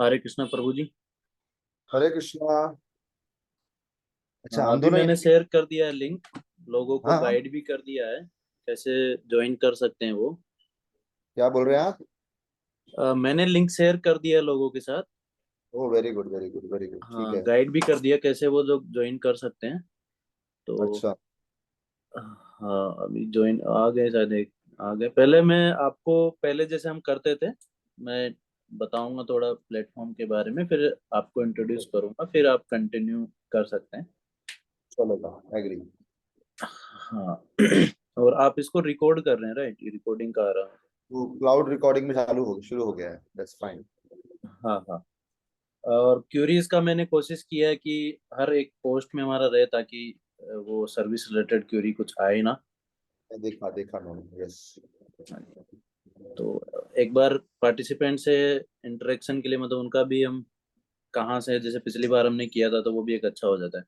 हरे कृष्णा प्रभु जी। हरे कृष्णा। अच्छा, हाँ, हम अभी दोनों मैंने एक। शेयर कर दिया है लिंक। लोगों को हाँ हाँ। गाइड भी कर दिया है कैसे ज्वाइन कर सकते हैं वो। क्या बोल रहे हैं आप? मैंने लिंक शेयर कर दिया है लोगों के साथ। Oh, very good very good very good, ठीक हाँ, है। गाइड भी कर दिया कैसे वो लोग ज्वाइन कर सकते हैं। तो अच्छा। हाँ, अभी ज्वाइन आ गए शायद, एक आ गए। पहले मैं आपको, पहले जैसे हम करते थे, मैं बताऊंगा थोड़ा प्लेटफॉर्म के बारे में, फिर आपको इंट्रोड्यूस करूंगा, फिर आप कंटिन्यू कर सकते हैं। चलेगा, एग्री। हाँ। और आप इसको रिकॉर्ड कर रहे हैं, राइट? ये रिकॉर्डिंग का आ रहा है। तो क्लाउड रिकॉर्डिंग में शुरू हो गया है, दैट्स फाइन। हाँ हाँ। और क्यूरीज का मैंने कोशिश किया है कि हर एक पोस्ट में हमारा रहे, ताकि वो सर्विस रिलेटेड क्यूरी कुछ आए ना। देखा देखा मैंने, यस। तो एक बार पार्टिसिपेंट से इंटरेक्शन के लिए, मतलब उनका भी हम कहाँ से, जैसे पिछली बार हमने किया था, तो वो भी एक अच्छा हो जाता है।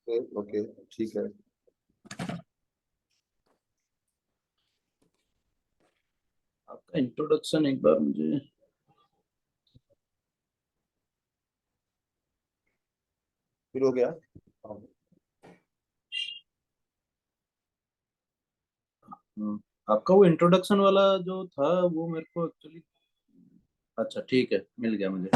ओके, ठीक है। आपका इंट्रोडक्शन एक बार मुझे। शुरू हो गया। हाँ। हाँ, आपका वो इंट्रोडक्शन वाला जो था, वो मेरे को एक्चुअली, अच्छा ठीक है, मिल गया मुझे।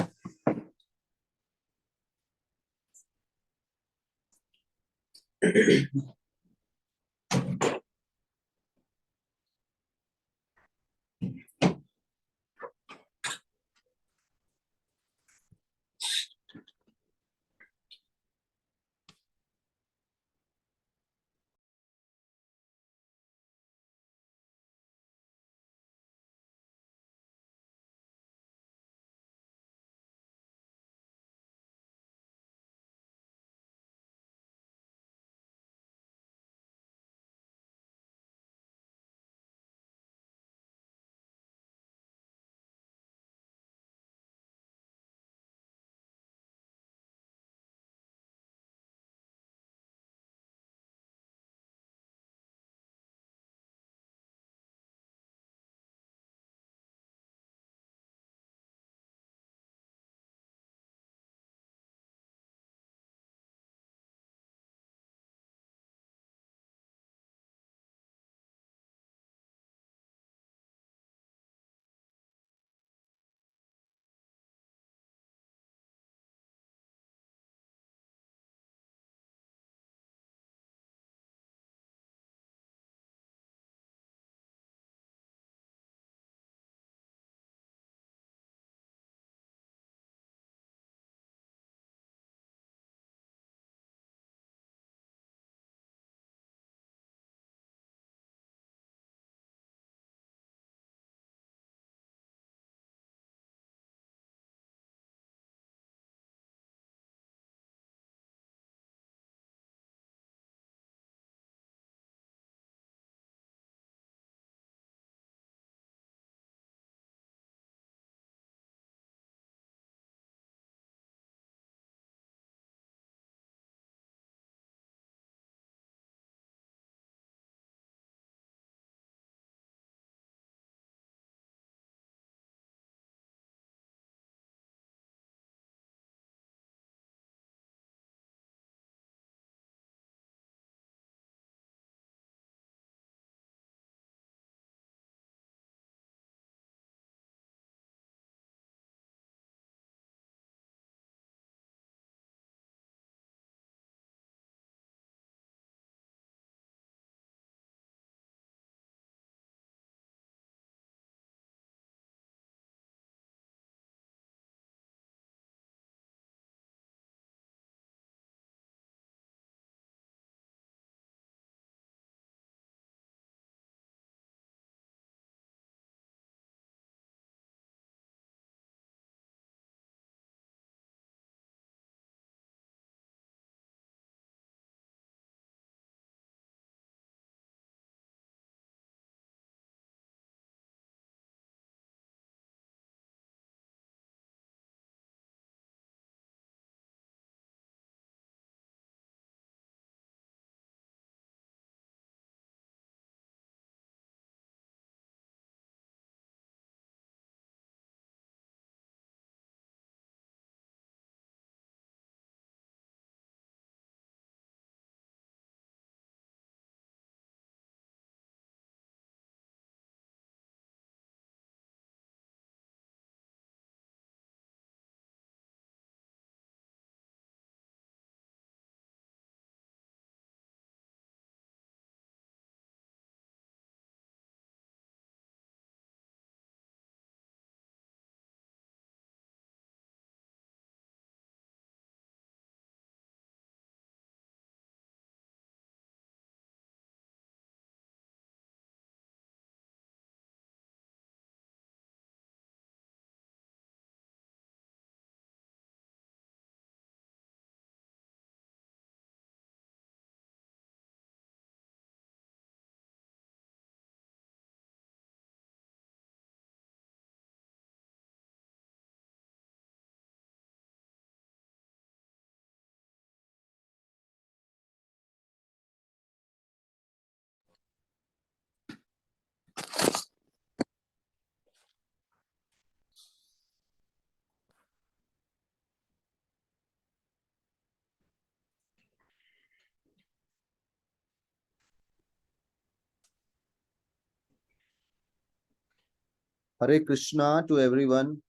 Hare Krishna to everyone.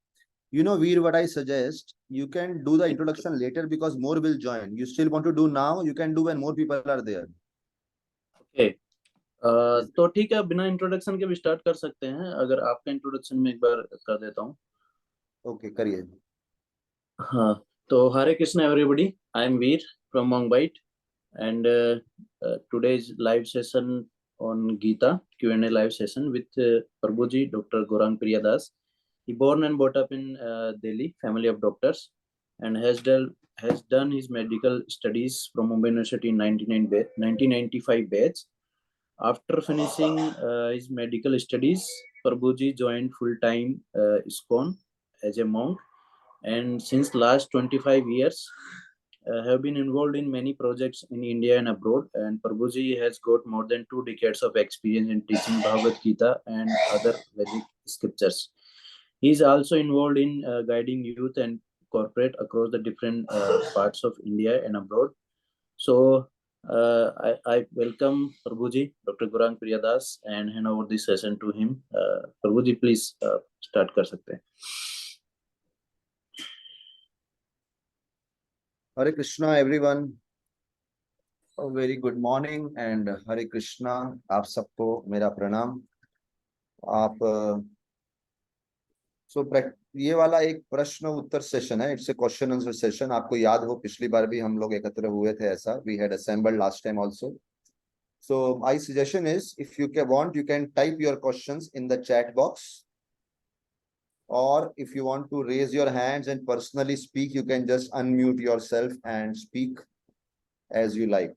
You know, Veer, what I suggest, you can do the introduction later because more will join. You still want to do now, you can do when more people are there. Okay, तो ठीक है, बिना introduction के भी start कर सकते हैं। अगर आपका इंट्रोडक्शन में एक बार कर देता हूँ। ओके, करिए। हाँ, तो Hare Krishna everybody, I am Veer from Mumbai, and today's live session on Gita Q&A live session with Prabhuji, Dr. Gaurang Priyadas. He born and brought up in Delhi, family of doctors, and has done his medical studies from Mumbai University in 1995 batch. After finishing his medical studies, Prabhuji joined full-time ISKCON as a monk, and since last 25 years have been involved in many projects in India and abroad. And Prabhuji has got more than 2 decades of experience in teaching Bhagavad Gita and other Vedic scriptures. He is also involved in guiding youth and corporate across the different parts of India and abroad. So I welcome Prabhuji, Dr. Gaurang Priyadas, and hand over this session to him. Prabhuji, please start कर सकते हैं। Hare Krishna everyone. A very good morning and Hare Krishna. आप सबको मेरा प्रणाम। आप ये वाला एक प्रश्न उत्तर सेशन है। It's a question answer session. आपको याद हो पिछली बार भी हम लोग एकत्र हुए थे, ऐसा we had assembled last time also. So my suggestion is, if you want, you can type your questions in the chat box, or if you want to raise your hands and personally speak, you can just unmute yourself and speak as you like.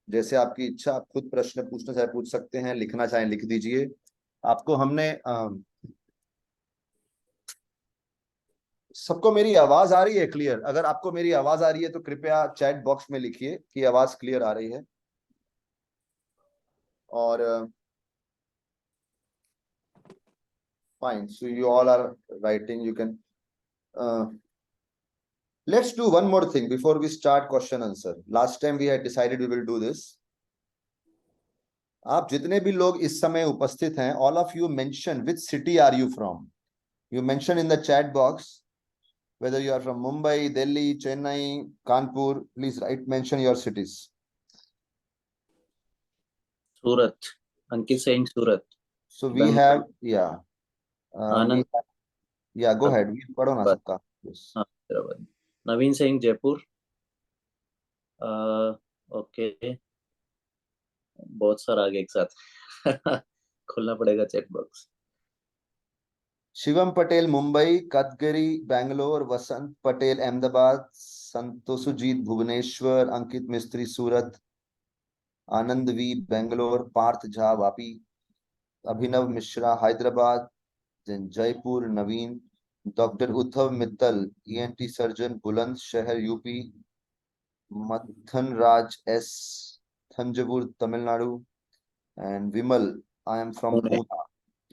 जैसे आपकी इच्छा, आप खुद प्रश्न पूछना चाहे पूछ सकते हैं, लिखना चाहे लिख दीजिए। आपको हमने सबको मेरी आवाज आ रही है क्लियर? अगर आपको मेरी आवाज आ रही है तो कृपया चैट बॉक्स में लिखिए कि आवाज क्लियर आ रही है। और fine, so you all are writing. You can let's do one more thing before we start question answer. Last time we had decided we will do this. आप जितने भी लोग इस समय उपस्थित हैं, all of you mention which city are you from. You mention in the chat box whether you are from Mumbai, Delhi, Chennai, Kanpur. Please write, mention your cities. Surat, Ankit saying Surat. So we have, yeah, Anand, yeah, go ahead. पढ़ो ना सबका. Yes. Naveen Singh Jaipur. Okay, बहुत सारा आगे एक साथ खोलना पड़ेगा चेक बॉक्स। शिवम पटेल मुंबई, कतगरी Bangalore, Vasant Patel Ahmedabad, Santoshjeet Bhubaneswar, Ankit Mistry Surat, Anand V Bangalore, Parth Jha Vapi, Abhinav Mishra Hyderabad, Jaipur, Naveen, doctor Uddhav Mittal ENT surgeon Bulandshahr UP, Mathan Raj S Thanjavur Tamil Nadu, and Vimal, I am from Pune.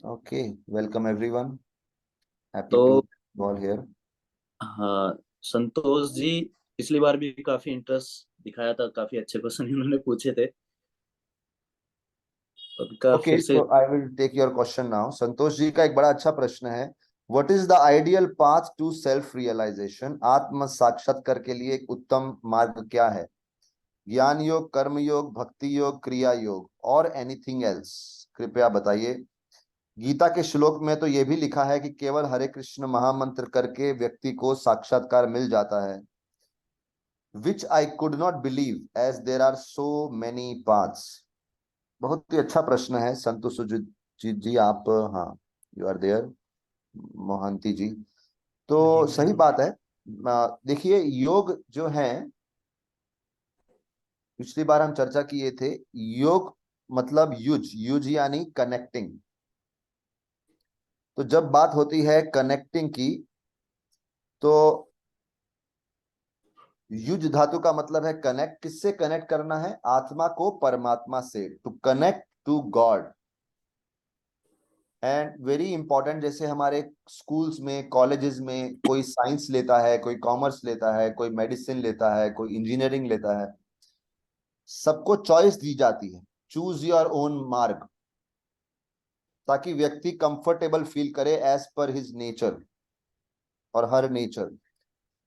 Okay, welcome everyone. Happy to be all here. हाँ, संतोष जी पिछली बार भी काफी इंटरेस्ट दिखाया था, काफी अच्छे क्वेश्चन इन्होंने पूछे थे। Okay, so I will take your question now. Santosh ji का एक बड़ा अच्छा प्रश्न है। What is the ideal path to self realization? आत्म साक्षात्कार के लिए एक उत्तम मार्ग क्या है? ज्ञान योग, कर्म योग, भक्ति योग, क्रिया योग और एनीथिंग एल्स? कृपया बताइए। गीता के श्लोक में तो यह भी लिखा है कि केवल हरे कृष्ण महामंत्र करके व्यक्ति को साक्षात्कार मिल जाता है, which I could not believe as there are so many paths. बहुत ही अच्छा प्रश्न है संतोष जी आप, हाँ, यू आर देयर मोहंती जी, तो सही बात है। देखिए, योग जो है, पिछली बार हम चर्चा किए थे, योग मतलब युज यानी कनेक्टिंग। तो जब बात होती है कनेक्टिंग की, तो युज धातु का मतलब है कनेक्ट। किससे कनेक्ट करना है? आत्मा को परमात्मा से, to connect to God. And very important, जैसे हमारे स्कूल्स में, कॉलेजेस में कोई साइंस लेता है, कोई कॉमर्स लेता है, कोई मेडिसिन लेता है, कोई इंजीनियरिंग लेता है, सबको चॉइस दी जाती है, चूज योर ओन मार्ग। ताकि व्यक्ति कंफर्टेबल फील करे एज पर हिज नेचर और हर नेचर।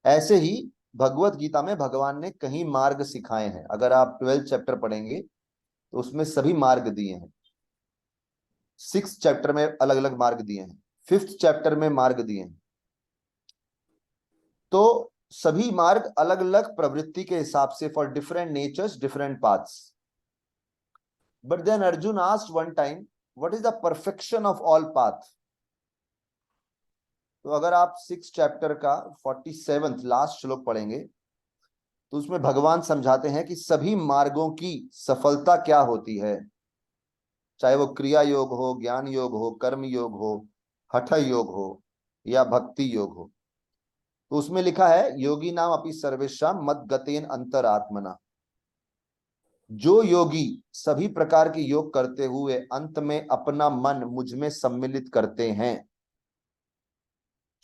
ऐसे ही भगवत गीता में भगवान ने कई मार्ग सिखाए हैं। अगर आप 12th चैप्टर पढ़ेंगे तो उसमें सभी मार्ग दिए हैं। 6th चैप्टर में अलग अलग मार्ग दिए हैं, 5th चैप्टर में मार्ग दिए हैं। तो सभी मार्ग अलग अलग प्रवृत्ति के हिसाब से, for different natures different paths. But then Arjun asked one time, what is the perfection of all path? तो अगर आप 6th चैप्टर का 47th लास्ट श्लोक पढ़ेंगे तो उसमें भगवान समझाते हैं कि सभी मार्गों की सफलता क्या होती है, चाहे वो क्रिया योग हो, ज्ञान योग हो, कर्म योग हो, हठ योग हो या भक्ति योग हो। तो उसमें लिखा है, योगी नाम अपि सर्वेशम मद गतेन अंतरात्मना। जो योगी सभी प्रकार के योग करते हुए अंत में अपना मन मुझ में सम्मिलित करते हैं,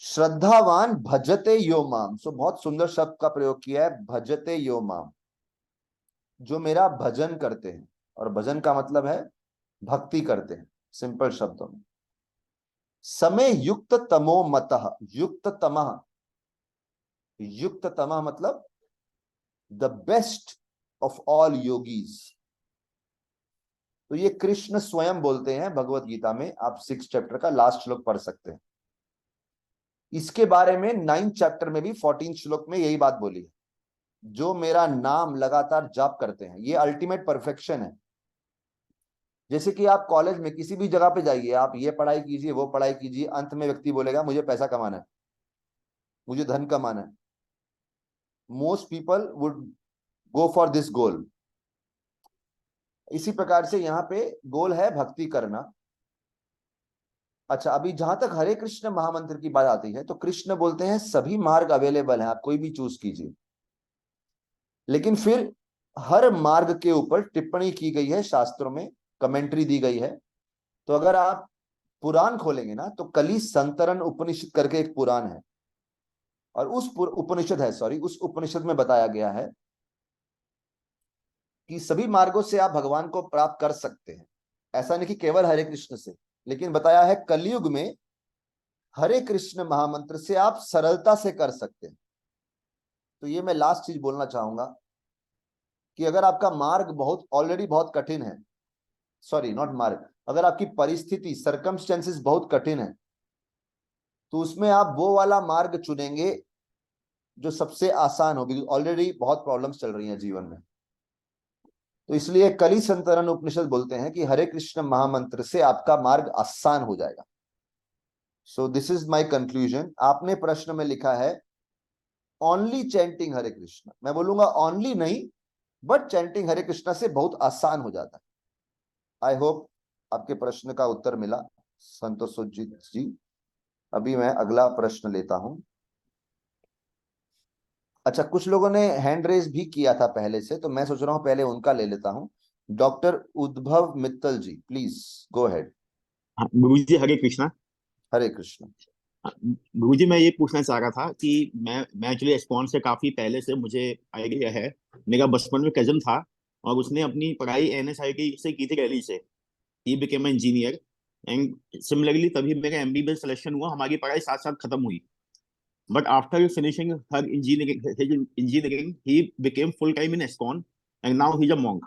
श्रद्धावान भजते यो माम। सो बहुत सुंदर शब्द का प्रयोग किया है, भजते यो माम, जो मेरा भजन करते हैं। और भजन का मतलब है भक्ति करते हैं, सिंपल शब्दों में। समय युक्त तमो मतः, युक्त तमः, युक्त तमः मतलब the best of all yogis. तो ये कृष्ण स्वयं बोलते हैं भगवत गीता में। आप 6th चैप्टर का लास्ट श्लोक पढ़ सकते हैं। इसके बारे में 9th चैप्टर में भी 14th श्लोक में यही बात बोली है, जो मेरा नाम लगातार जाप करते हैं। ये अल्टीमेट परफेक्शन है। जैसे कि आप कॉलेज में किसी भी जगह पे जाइए, आप ये पढ़ाई कीजिए, वो पढ़ाई कीजिए, अंत में व्यक्ति बोलेगा मुझे पैसा कमाना है, मुझे धन कमाना है। Most people would go for this goal. इसी प्रकार से यहाँ पे गोल है भक्ति करना। अच्छा, अभी जहां तक हरे कृष्ण महामंत्र की बात आती है तो कृष्ण बोलते हैं सभी मार्ग अवेलेबल है, आप कोई भी चूज कीजिए। लेकिन फिर हर मार्ग के ऊपर टिप्पणी की गई है शास्त्रों में, कमेंट्री दी गई है। तो अगर आप पुराण खोलेंगे ना तो कली संतरण उपनिषद करके एक पुराण है, और उस उपनिषद है, सॉरी, उस उपनिषद में बताया गया है कि सभी मार्गों से आप भगवान को प्राप्त कर सकते हैं। ऐसा नहीं कि केवल हरे कृष्ण से, लेकिन बताया है कलयुग में हरे कृष्ण महामंत्र से आप सरलता से कर सकते हैं। तो ये मैं लास्ट चीज बोलना चाहूंगा कि अगर आपका मार्ग बहुत ऑलरेडी बहुत कठिन है, सॉरी नॉट मार्ग, अगर आपकी परिस्थिति सर्कमस्टेंसेस बहुत कठिन है, तो उसमें आप वो वाला मार्ग चुनेंगे जो सबसे आसान हो, क्योंकि ऑलरेडी बहुत प्रॉब्लम्स चल रही हैं जीवन में। तो इसलिए कली संतरण उपनिषद बोलते हैं कि हरे कृष्ण महामंत्र से आपका मार्ग आसान हो जाएगा। So this is my conclusion. आपने प्रश्न में लिखा है ओनली चैंटिंग हरे कृष्ण। मैं बोलूंगा ओनली नहीं, बट चैंटिंग हरे कृष्ण से बहुत आसान हो जाता है। आई होप आपके प्रश्न का उत्तर मिला संतोष जी। अभी मैं अगला प्रश्न लेता हूं। अच्छा, कुछ लोगों ने हैंड रेज भी किया था पहले से, तो मैं सोच रहा हूं पहले उनका ले लेता हूं। डॉक्टर उद्भव मित्तल जी, प्लीज गो हेड। गुरु जी हरे कृष्णा। हरे कृष्ण। गुरु जी मैं ये पूछना चाह रहा था कि मैं एक्चुअली एस्कॉन से काफी पहले से मुझे आइडिया है। मेरा बचपन में कजन था और उसने अपनी पढ़ाई एनएसआईटी से की थी, दिल्ली से। He became engineer and similarly तभी मेरा एमबीबीएस सिलेक्शन हुआ, हमारी पढ़ाई साथ साथ खत्म हुई। But after finishing her engineering he became full time in ISKCON and now he is a monk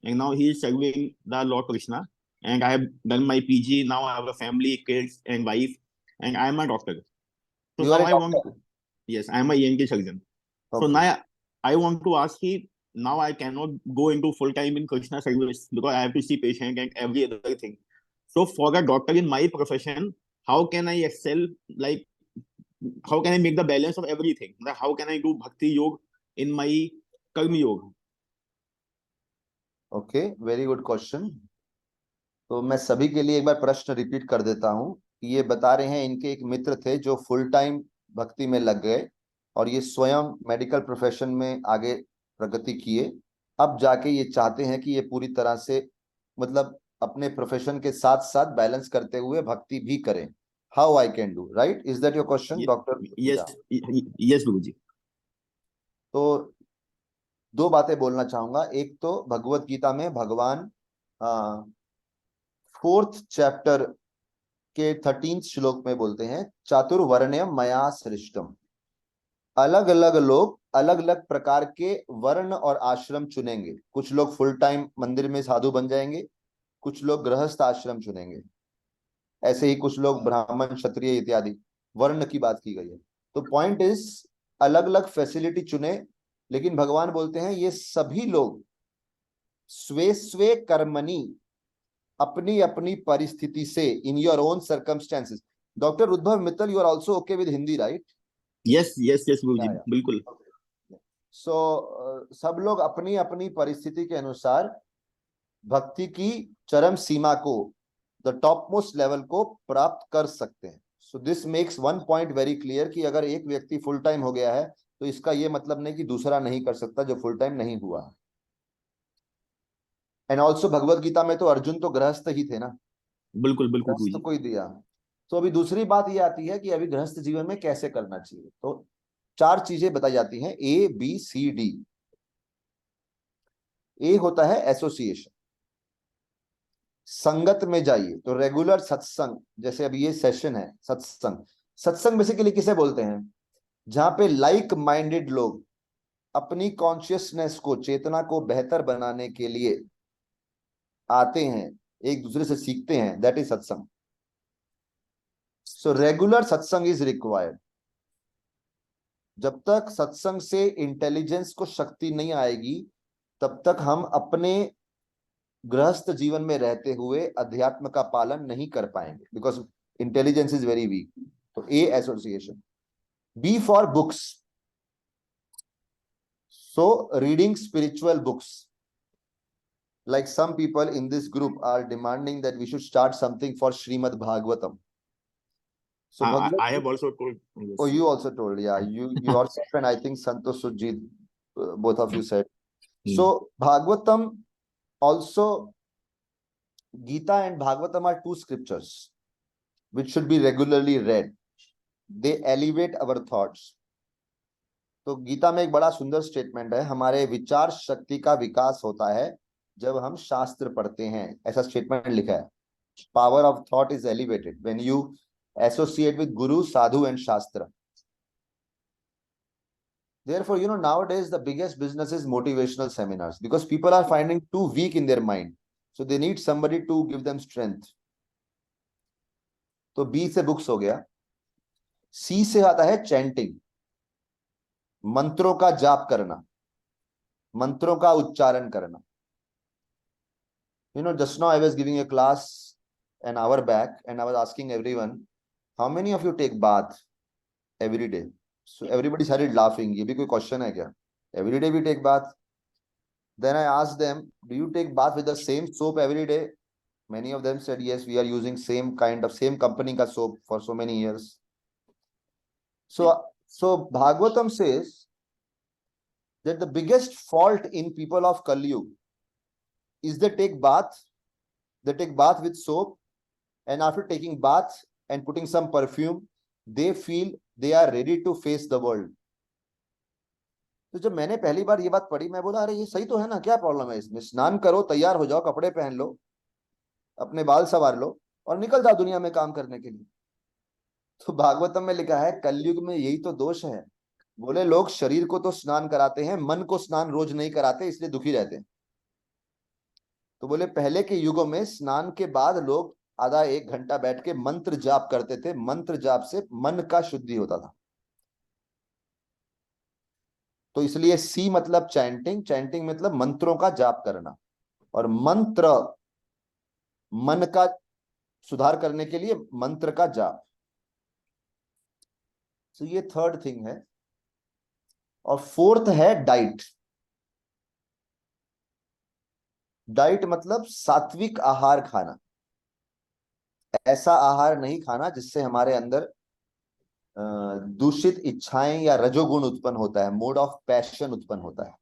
and now he is serving the Lord Krishna. And I have done my PG. Now I have a family, kids, and wife, and I am a doctor. So you now are a I want, doctor? yes, I am a ENT surgeon. So okay. now I want to ask you, now I cannot go into full time in Krishna service because I have to see patient and every other thing. So for a doctor in my profession, how can I excel? Like, how can I make the balance of everything? Like, how can I do bhakti yoga in my karma yoga? Okay, very good question. तो मैं सभी के लिए एक बार प्रश्न repeat कर देता हूं। ये बता रहे हैं इनके एक मित्र थे जो फुल टाइम भक्ति में लग गए और ये स्वयं मेडिकल प्रोफेशन में आगे प्रगति किए। अब जाके ये चाहते हैं कि ये पूरी तरह से, मतलब अपने प्रोफेशन के साथ साथ बैलेंस करते हुए भक्ति भी करें। How I can do, right? Is that your question doctor? Yes, yes, Guruji. तो दो बातें बोलना चाहूंगा। एक तो भगवत गीता में भगवान 4th चैप्टर के 13 श्लोक में बोलते हैं, चातुर्वर्ण्यम मया सृष्टम। अलग अलग लोग अलग अलग प्रकार के वर्ण और आश्रम चुनेंगे। कुछ लोग फुल टाइम मंदिर में साधु बन जाएंगे, कुछ लोग गृहस्थ आश्रम चुनेंगे, ऐसे ही कुछ लोग ब्राह्मण क्षत्रिय इत्यादि वर्ण की बात की गई है। तो पॉइंट इज, अलग अलग फैसिलिटी चुने, लेकिन भगवान बोलते हैं ये सभी लोग स्वे स्वे कर्मणि, अपनी अपनी परिस्थिति से, in your own circumstances. Doctor Uddhav Mittal, you are also okay with Hindi, right? Yes yes yes Guruji, बिल्कुल। सो सब लोग अपनी अपनी परिस्थिति के अनुसार भक्ति की चरम सीमा को, द टॉप मोस्ट लेवल को प्राप्त कर सकते हैं। So this makes one point very clear कि अगर एक व्यक्ति फुल टाइम हो गया है तो इसका यह मतलब नहीं कि दूसरा नहीं कर सकता जो फुल टाइम नहीं हुआ। एंड ऑल्सो भगवत गीता में तो अर्जुन तो गृहस्थ ही थे ना, बिल्कुल बिल्कुल गृहस्थ गुरुजी। को ही दिया। तो अभी दूसरी बात ये आती है कि अभी गृहस्थ जीवन में कैसे करना चाहिए। तो 4 चीजें बताई जाती हैं, ABCD। ए होता है एसोसिएशन, संगत में जाइए। तो रेगुलर सत्संग, जैसे अभी ये सेशन है सत्संग। सत्संग बेसिकली किसे बोलते हैं? जहां पे लाइक माइंडेड लोग अपनी कॉन्शियसनेस को, चेतना को बेहतर बनाने के लिए आते हैं, एक दूसरे से सीखते हैं, दैट इज सत्संग। सो रेगुलर सत्संग इज रिक्वायर्ड। जब तक सत्संग से इंटेलिजेंस को शक्ति नहीं आएगी, तब तक हम अपने गृहस्थ जीवन में रहते हुए अध्यात्म का पालन नहीं कर पाएंगे, because intelligence is very weak. तो A association. B for books, so reading spiritual books. Like some people in this group are demanding that we should start something for Srimad Bhagavatam. So I have also told, yes. Oh, you also told, yeah. You also, and I think Santosh Sujit, both of you said. So Bhagavatam also, Gita and Bhagavatam are 2 scriptures which should be regularly read. They elevate our thoughts. तो गीता में एक बड़ा सुंदर statement है, हमारे विचार शक्ति का विकास होता है जब हम शास्त्र पढ़ते हैं, ऐसा स्टेटमेंट लिखा है। Power of thought is elevated when you associate with Guru, Sadhu and शास्त्र। Therefore, nowadays the biggest business is motivational seminars, because people are finding too weak in their mind, so they need somebody to give them strength. तो B से books हो गया। C से आता है chanting, मंत्रों का जाप करना, मंत्रों का उच्चारण करना। Just now I was giving a class an hour back and I was asking everyone, how many of you take bath every day? So everybody started laughing. ये भी कोई क्वेश्चन है क्या? Every day we take bath. Then I asked them, do you take bath with the same soap every day? Many of them said yes, we are using same company ka soap for so many years. So Bhagavatam says that the biggest fault in people of Kali Yuga is they take bath with soap, and after taking bath and putting some perfume, they feel they are ready to face the world. तो जब मैंने पहली बार ये बात पढ़ी, मैं बोला अरे ये सही तो है ना, क्या प्रॉब्लम है इसमें? स्नान करो, तैयार हो जाओ, कपड़े पहन लो, अपने बाल संवार लो और निकल जाओ दुनिया में काम करने के लिए। तो भागवतम में लिखा है कलयुग में यही तो दोष है। बोले लोग शरीर को तो स्नान कराते हैं, मन को स्नान रोज नहीं कराते, इसलिए दुखी रहते हैं। तो बोले पहले के युगों में स्नान के बाद लोग आधा 1 घंटा बैठ के मंत्र जाप करते थे, मंत्र जाप से मन का शुद्धि होता था। तो इसलिए सी मतलब चैंटिंग, चैंटिंग मतलब मंत्रों का जाप करना, और मंत्र मन का सुधार करने के लिए मंत्र का जाप। तो ये 3rd थिंग है। और 4th है डाइट। डाइट मतलब सात्विक आहार खाना, ऐसा आहार नहीं खाना जिससे हमारे अंदर दूषित इच्छाएं या रजोगुण उत्पन्न होता है, मोड ऑफ पैशन उत्पन्न होता है।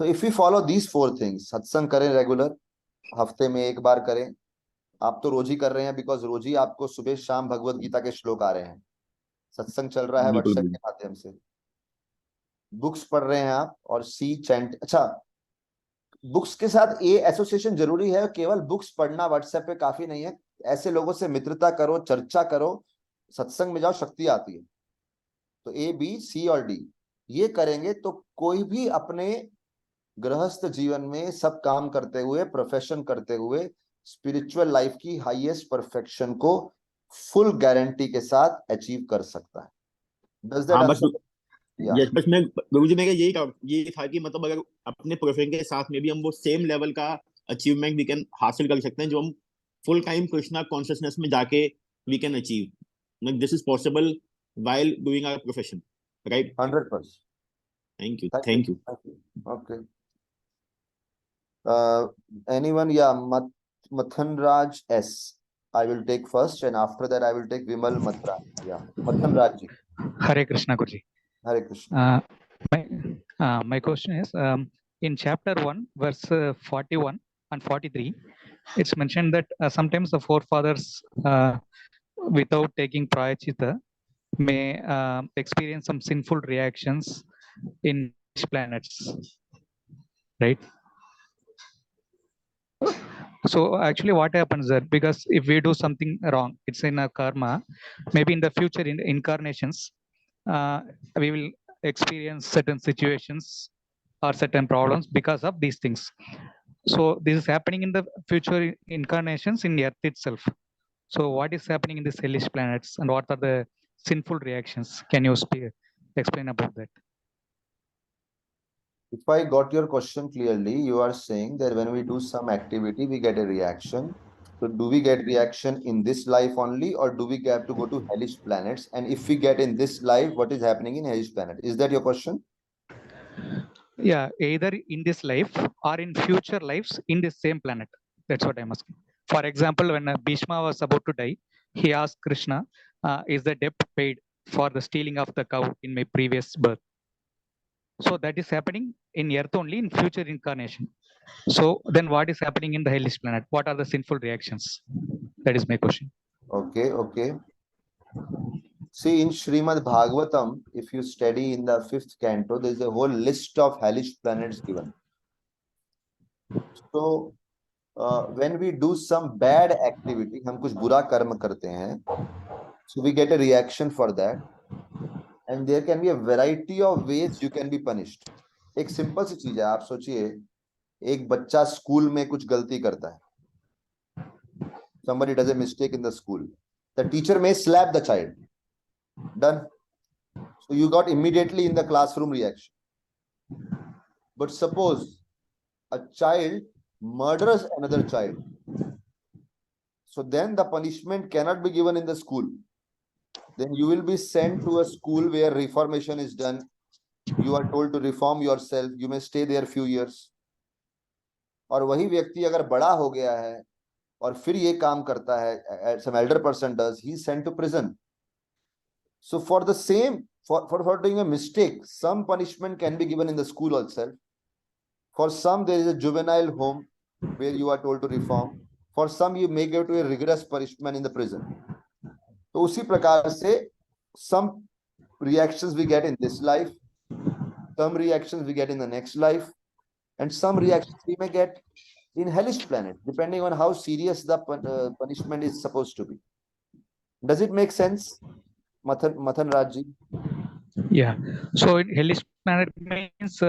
So if you follow these 4 things, सत्संग करें रेगुलर, हफ्ते में 1 बार करें। आप तो रोज ही कर रहे हैं, बिकॉज रोज ही आपको सुबह शाम भगवत गीता के श्लोक आ रहे हैं, सत्संग चल रहा है व्हाट्सएप के माध्यम से, बुक्स पढ़ रहे हैं आप, और सी चैंट। अच्छा, बुक्स के साथ ये एसोसिएशन जरूरी है, केवल बुक्स पढ़ना व्हाट्सएप पे काफी नहीं है, ऐसे लोगों से मित्रता करो, चर्चा करो, सत्संग में जाओ, शक्ति आती है। तो ए बी सी और डी ये करेंगे तो कोई भी अपने गृहस्थ जीवन में सब काम करते हुए, प्रोफेशन करते हुए, स्पिरिचुअल लाइफ की हाईएस्ट परफेक्शन को फुल गारंटी के साथ अचीव कर सकता है। डज दैट हाँ बस आंसर? यस, बस मैं गुरुजी मेरा यही ये था कि मतलब अगर अपने प्रोफेशन के साथ में भी हम वो सेम लेवल का अचीवमेंट वी कैन हासिल कर सकते हैं जो हम फुल टाइम कृष्णा कॉन्शियसनेस में जाके we can achieve, like this is possible while doing our profession, right? 100%. Thank you, Thank you. thank you. Thank you. Okay. Anyone? Yeah, Mathan Raj S. I will take first, and after that I will take Vimal Matra. Yeah, Mathan Raj ji. Hare Krishna Guruji. Hare Krishna. My question is, in chapter 1, verse 41 and 43, it's mentioned that sometimes the forefathers, without taking prayachita, may experience some sinful reactions in planets, right? So actually what happens there, because if we do something wrong, it's in a karma, maybe in the future in incarnations, we will experience certain situations or certain problems because of these things. So this is happening in the future incarnations in Earth itself. So what is happening in these hellish planets and what are the sinful reactions? Can you explain about that? If I got your question clearly, you are saying that when we do some activity, we get a reaction. So do we get reaction in this life only, or do we have to go to hellish planets? And if we get in this life, what is happening in hellish planet? Is that your question? Yeah, either in this life or in future lives in the same planet. That's what I'm asking. For example, when Bhishma was about to die, he asked Krishna, is the debt paid for the stealing of the cow in my previous birth? So that is happening in Earth only in future incarnation. So then what is happening in the hellish planet? What are the sinful reactions? That is my question. Okay, okay. See, in Srimad Bhagavatam, if you study in the 5th canto, there is a whole list of hellish planets given. So, when we do some bad activity, हम कुछ बुरा कर्म करते हैं, so we get a reaction for that, and there can be a variety of ways you can be punished. एक simple सी चीज है, आप सोचिए, एक बच्चा स्कूल में कुछ गलती करता है, somebody does a mistake in the school, the teacher may slap the child. Done. So you got immediately in the classroom reaction. But suppose a child murders another child, so then the punishment cannot be given in the school. Then you will be sent to a school where reformation is done. You are told to reform yourself. You may stay there few years. और वही व्यक्ति अगर बड़ा हो गया है और फिर ये काम करता है, some elder person does, he is sent to prison. So for the same, for doing a mistake, some punishment can be given in the school itself. For some, there is a juvenile home where you are told to reform. For some, you may go to a rigorous punishment in the prison. तो उसी प्रकार से some reactions we get in this life, some reactions we get in the next life, and some reactions we may get in hellish planet, depending on how serious the punishment is supposed to be. Does it make sense, Mathan Raj ji? Yeah. So in hellish planet means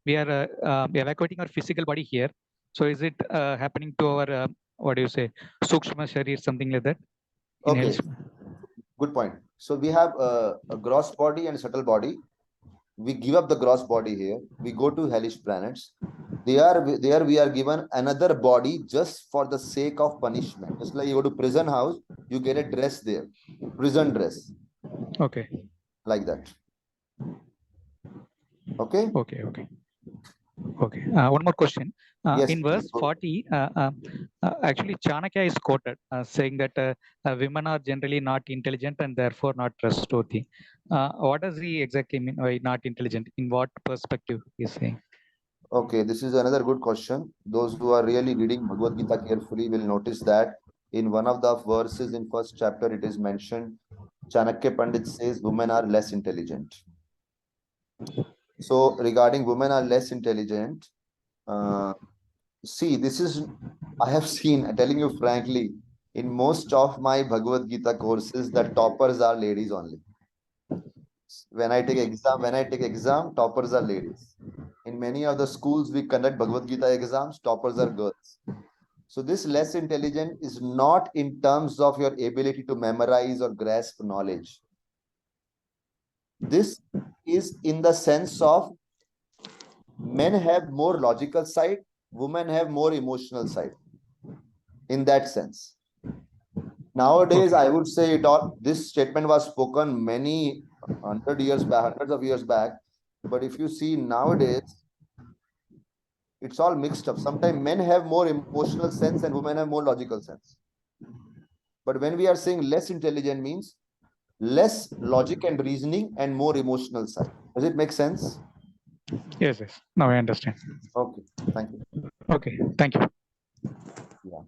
we are evacuating our physical body here. So is it happening to our what do you say, Sukshma Sharir, something like that? Okay. Good point. So we have a gross body and subtle body. We give up the gross body here. We go to hellish planets. There we are given another body just for the sake of punishment. Just like you go to prison house, you get a dress there, prison dress. Okay. Like that. Okay. Okay. One more question. Yes, in verse 40, actually Chanakya is quoted saying that women are generally not intelligent and therefore not trustworthy. What does he exactly mean by not intelligent? In what perspective he is saying? Okay, this is another good question. Those who are really reading Bhagavad Gita carefully will notice that in one of the verses in first chapter, it is mentioned, Chanakya Pandit says women are less intelligent. So regarding women are less intelligent, See, this is, I have seen, telling you frankly, in most of my Bhagavad Gita courses, the toppers are ladies only. When I take exam, toppers are ladies. In many of the schools we conduct Bhagavad Gita exams, toppers are girls. So this less intelligent is not in terms of your ability to memorize or grasp knowledge. This is in the sense of men have more logical side, women have more emotional side. In that sense. Nowadays, I would say this statement was spoken many hundreds of years back. But if you see nowadays, it's all mixed up. Sometimes men have more emotional sense and women have more logical sense. But when we are saying less intelligent means less logic and reasoning and more emotional side. Does it make sense? Yes, yes. Now I understand. Okay, thank you. Okay, thank you. Yeah.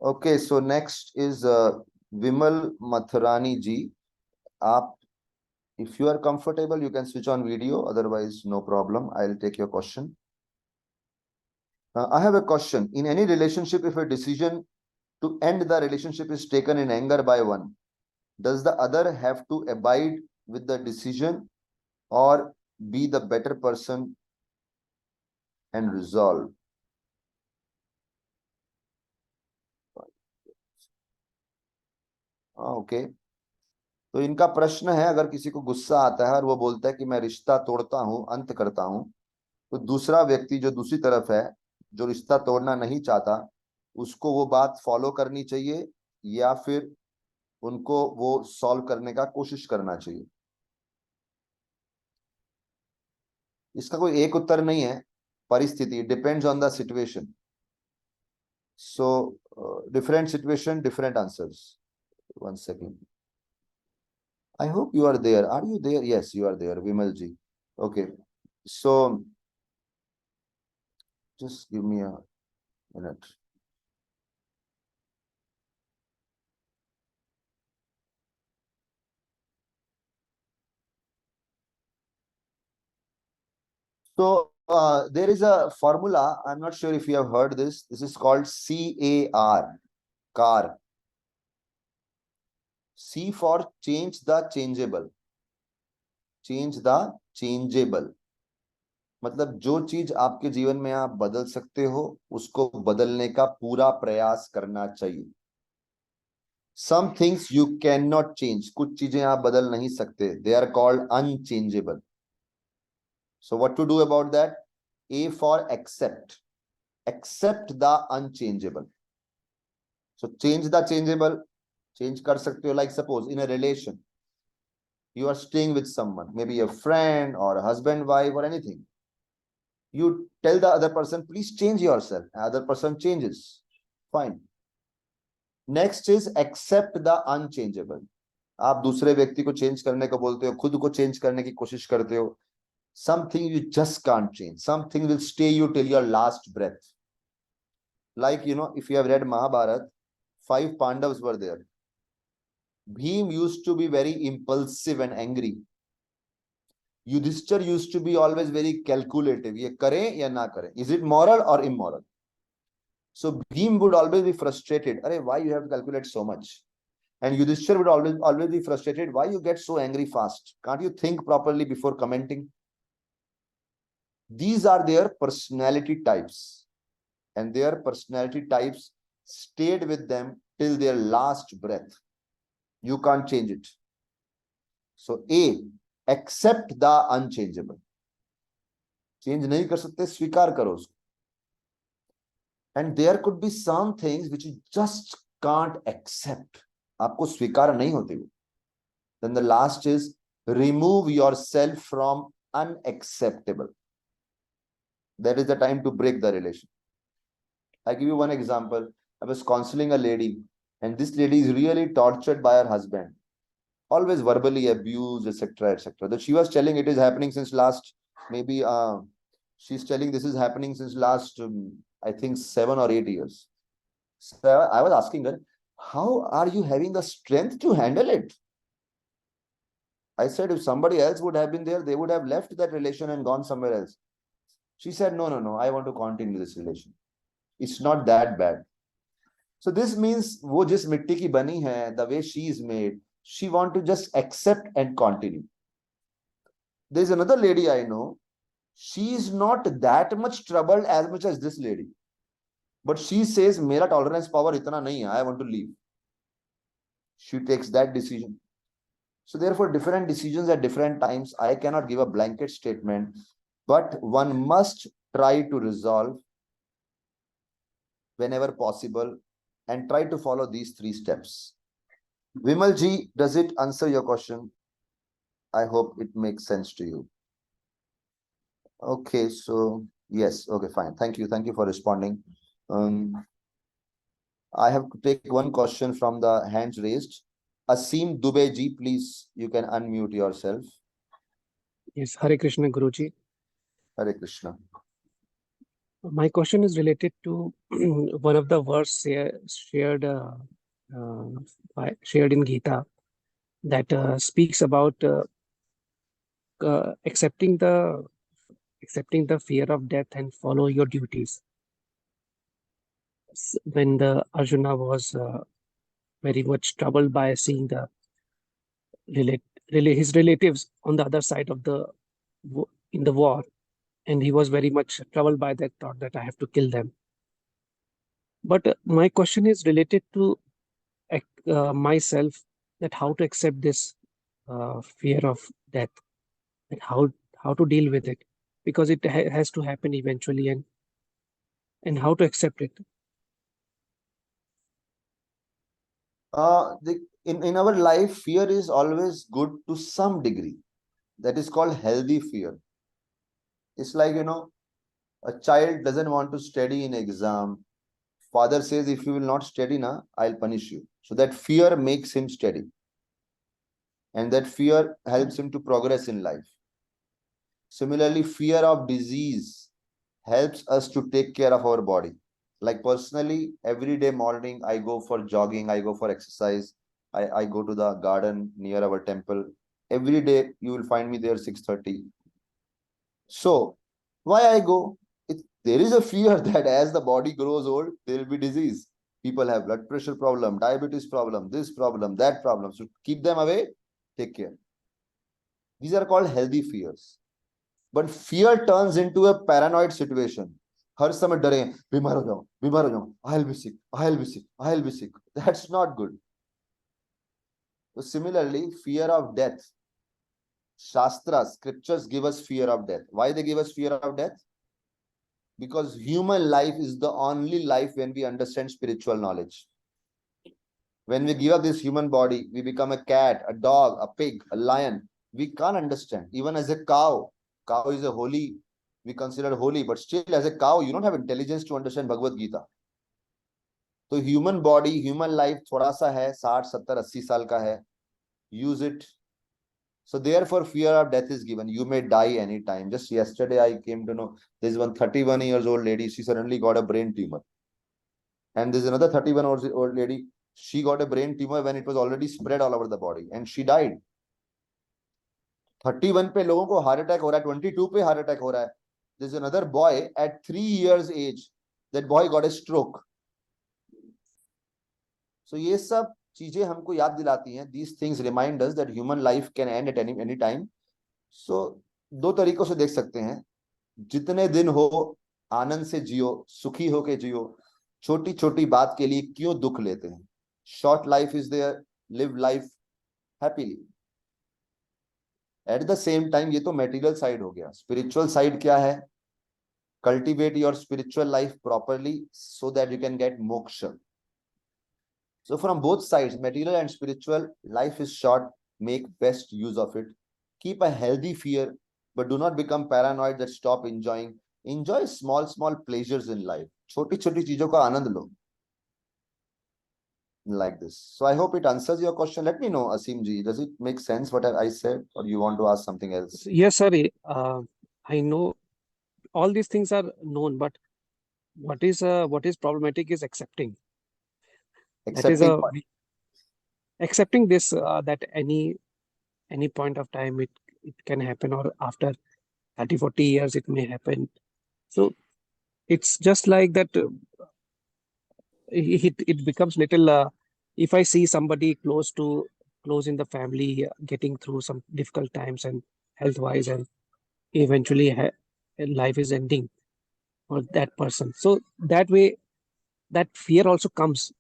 Okay, so next is Vimal Mathurani ji. If you are comfortable, you can switch on video. Otherwise, no problem. I'll take your question. I have a question. In any relationship, if a decision to end the relationship is taken in anger by one, does the other have to abide with the decision or be the better person and resolve? Okay. तो इनका प्रश्न है, अगर किसी को गुस्सा आता है और वो बोलता है कि मैं रिश्ता तोड़ता हूं, अंत करता हूं, तो दूसरा व्यक्ति जो दूसरी तरफ है, जो रिश्ता तोड़ना नहीं चाहता, उसको वो बात फॉलो करनी चाहिए या फिर उनको वो सॉल्व करने का कोशिश करना चाहिए? इसका कोई एक उत्तर नहीं है. परिस्थिति, depends on the situation. So different situation, different answers. One second. I hope you are there. Are you there? Yes, you are there, Vimal ji. Okay. So just give me a minute. So there is a formula. I'm not sure if you have heard this. This is called CAR. CAR. C for change the changeable. Change the changeable. मतलब जो चीज आपके जीवन में आप बदल सकते हो, उसको बदलने का पूरा प्रयास करना चाहिए. Some things you cannot change. कुछ चीजें आप बदल नहीं सकते. They are called unchangeable. So what to do about that? A for accept. Accept the unchangeable. So change the changeable. Change कर सकते हो. Like suppose in a relation, you are staying with someone, maybe a friend or a husband, wife or anything. You tell the other person, please change yourself. The other person changes. Fine. Next is accept the unchangeable. आप दूसरे व्यक्ति को change करने को बोलते हो, खुद को चेंज करने की कोशिश करते हो. Something you just can't change. Something will stay you till your last breath. Like, you know, if you have read Mahabharata, 5 Pandavas were there. Bhim used to be very impulsive and angry. Yudhishthir used to be always very calculative. ये करें या ना करें. Is it moral or immoral? So Bhim would always be frustrated. Arey, why you have to calculate so much? And Yudhishthir would always be frustrated. Why you get so angry fast? Can't you think properly before commenting? These are their personality types. And their personality types stayed with them till their last breath. You can't change it. So A, accept the unchangeable. Change नहीं कर सकते, स्वीकार करो उसको. And there could be some things which you just can't accept. आपको स्वीकार नहीं होती वो. Then the last is remove yourself from unacceptable. That is the time to break the relation. I give you one example. I was counseling a lady, and this lady is really tortured by her husband. Always verbally abused, etc., etc. That she was telling it is happening since last, maybe she's telling this is happening since last, I think 7 or 8 years. So I was asking her, how are you having the strength to handle it? I said, if somebody else would have been there, they would have left that relation and gone somewhere else. She said, no, no, no, I want to continue this relation. It's not that bad. So this means वो जिस मिट्टी की बनी है, the way she is made, she want to just accept and continue. There's another lady I know, she is not that much troubled as much as this lady. But she says, मेरा tolerance power इतना नहीं है, I want to leave. She takes that decision. So therefore, different decisions at different times. I cannot give a blanket statement, but one must try to resolve whenever possible and try to follow these 3 steps. Vimal ji, does it answer your question? I hope it makes sense to you. Okay, so yes, okay, fine. Thank you for responding. I have to take one question from the hands raised. Asim Dubey ji, please, you can unmute yourself. Yes, Hare Krishna, Guruji. Hare Krishna. My question is related to one of the verse shared in Gita that speaks about accepting the fear of death and follow your duties. When the Arjuna was very much troubled by seeing the his relatives on the other side of in the war, and he was very much troubled by that thought that I have to kill them. But my question is related to myself, that how to accept this fear of death, and how to deal with it, because it has to happen eventually, and how to accept it. In our life, fear is always good to some degree. That is called healthy fear. It's like, a child doesn't want to study in exam. Father says, if you will not study, I'll punish you. So that fear makes him study. And that fear helps him to progress in life. Similarly, fear of disease helps us to take care of our body. Like personally, every day morning, I go for jogging, I go for exercise. I go to the garden near our temple. Every day, you will find me there 6:30. So, why I go? There is a fear that as the body grows old, there will be disease. People have blood pressure problem, diabetes problem, this problem, that problem. So keep them away, take care. These are called healthy fears. But fear turns into a paranoid situation. हर समय डरे हैं, बीमार हो जाऊं, I'll be sick. That's not good. So similarly, fear of death. Shastras, scriptures give us fear of death. Why they give us fear of death? Because human life is the only life when we understand spiritual knowledge. When we give up this human body, we become a cat, a dog, a pig, a lion. We can't understand. Even as a cow is we consider holy, but still as a cow, you don't have intelligence to understand Bhagavad Gita. So human body, human life, थोड़ा सा है, 60, 70, 80 साल का है. Use it. So therefore, fear of death is given. You may die anytime. Just yesterday, I came to know there's one 31 years old lady. She suddenly got a brain tumor. And there's another 31 years old lady. She got a brain tumor when it was already spread all over the body. And she died. 31 पे लोगों को heart attack हो रहा है. 22 पे heart attack हो रहा है. There's another boy at 3 years age. That boy got a stroke. So ये सब चीजें हमको याद दिलाती हैं. These things remind us that human life can end at any time. So दो तरीकों से देख सकते हैं. जितने दिन हो आनंद से जियो, सुखी होके जियो. छोटी छोटी बात के लिए क्यों दुख लेते हैं? Short life is there. Live life happily. At the same time, ये तो material side हो गया. Spiritual side क्या है? Cultivate your spiritual life properly so that you can get moksha. So from both sides, material and spiritual, life is short. Make best use of it. Keep a healthy fear, but do not become paranoid that stop enjoying. Enjoy small pleasures in life. छोटी छोटी चीजों का आनंद लो. Like this. So I hope it answers your question. Let me know, Asim ji, does it make sense what I said, or you want to ask something else? Yes, sir. I know all these things are known, but what is problematic is accepting. Accepting this that any point of time it can happen, or after 30-40 years it may happen. So it's just like that. It becomes little. If I see somebody close in the family getting through some difficult times and health wise, and eventually life is ending for that person. So that way, that fear also comes.